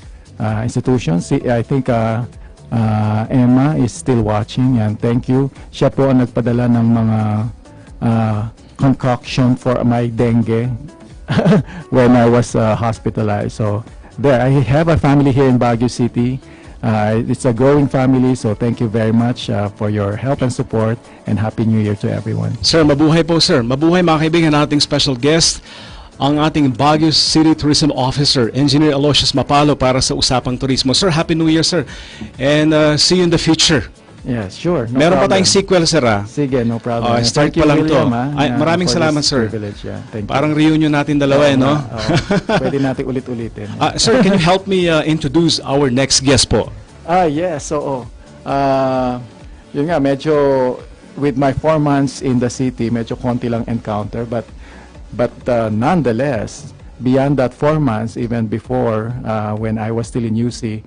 institutions. I think Emma is still watching. Yan, thank you. Siya po ang nagpadala ng mga concoction for my dengue when I was hospitalized. So there, I have a family here in Baguio City. It's a growing family, so thank you very much for your help and support, and Happy New Year to everyone. Sir, mabuhay po, sir. Mabuhay, mga kaibigan, nating special guest. ang ating Baguio City Tourism Officer, Engineer Aloysius Mapalo, para sa Usapang Turismo. Sir, Happy New Year, sir. And see you in the future. Yes, sure. No Meron pa problem. tayong sequel, sir, ha? Sige, no problem. Start Thank you, pa lang William, to. Ay, maraming for salamat, this sir. privilege, yeah. Thank you. Parang reunion natin dalawa, no? Pwede natin ulit-ulitin. Sir, can you help me introduce our next guest po? Yes, oo. Yun nga, medyo with my 4 months in the city, medyo konti lang encounter, but nonetheless, beyond that 4 months, even before when I was still in UC,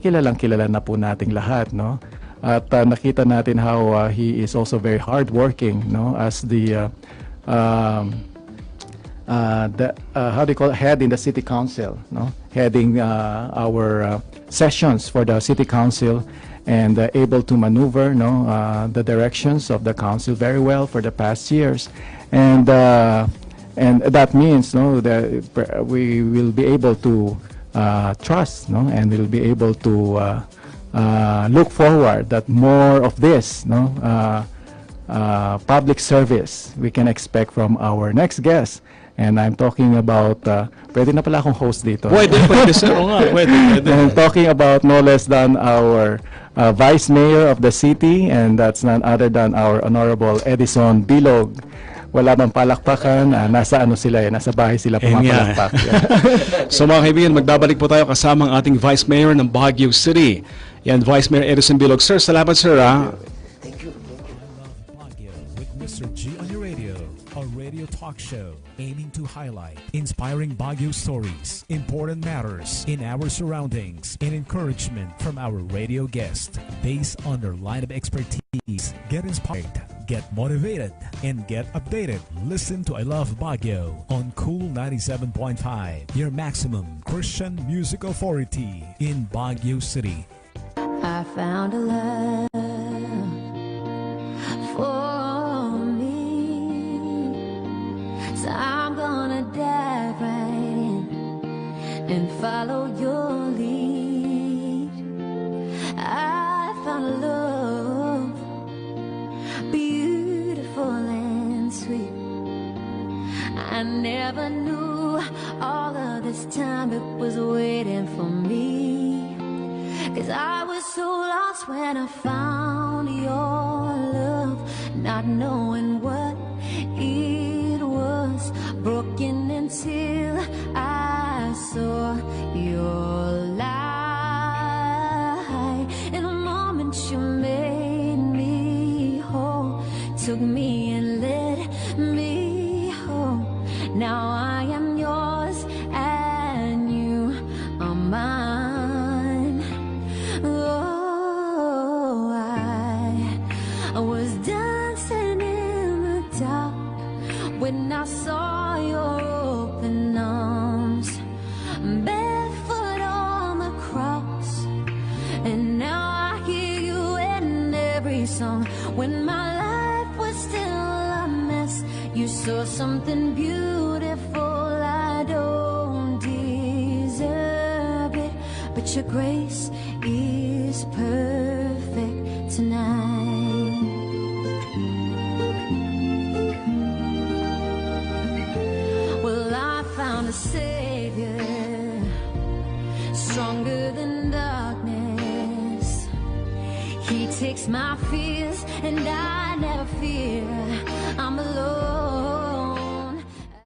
kilala na po nating lahat, no? At nakita natin how he is also very hardworking, no? As the how do you call it? Head in the city council, no? Heading our sessions for the city council, and able to maneuver, no, the directions of the council very well for the past years, and that means, no, that we will be able to trust, no, and we'll be able to look forward that more of this, no, public service we can expect from our next guest. And I'm talking about, pwede na pala akong host dito. Pwede, sir. Oo nga, pwede. I'm talking about no less than our Vice Mayor of the city, and that's none other than our Honorable Edison Bilog. Wala bang palakpakan, nasa ano sila nasa bahay sila pumapalakpak. So mga kaibigan, magbabalik po tayo kasama ang ating Vice Mayor ng Baguio City. Yan, Vice Mayor Edison Bilog. Sir, salamat, sir. Thank you. Baguio with Mr. G on your radio, a radio talk show aiming to highlight inspiring Baguio stories, important matters in our surroundings, and encouragement from our radio guest based on their line of expertise. Get inspired, get motivated, and get updated. Listen to I Love Baguio on Cool 97.5, your maximum Christian music authority in Baguio City. I found a love for me, so I'm gonna dive right in and follow your lead. I found a love beautiful and sweet. I never knew all of this time it was waiting for me, 'cause I was so lost when I found your love, not knowing what it was, broken until I saw your light. In a moment you made me whole, took me and led me home. Now I am yours and you are mine. Oh, I was dancing in the dark when I saw your open arms, barefoot on the cross, and now I hear you in every song. When my life was still a mess, you saw something beautiful. I don't deserve it, but your grace is perfect tonight. Well, I found a Savior, stronger than darkness. He takes my fears and I never fear. I'm alone.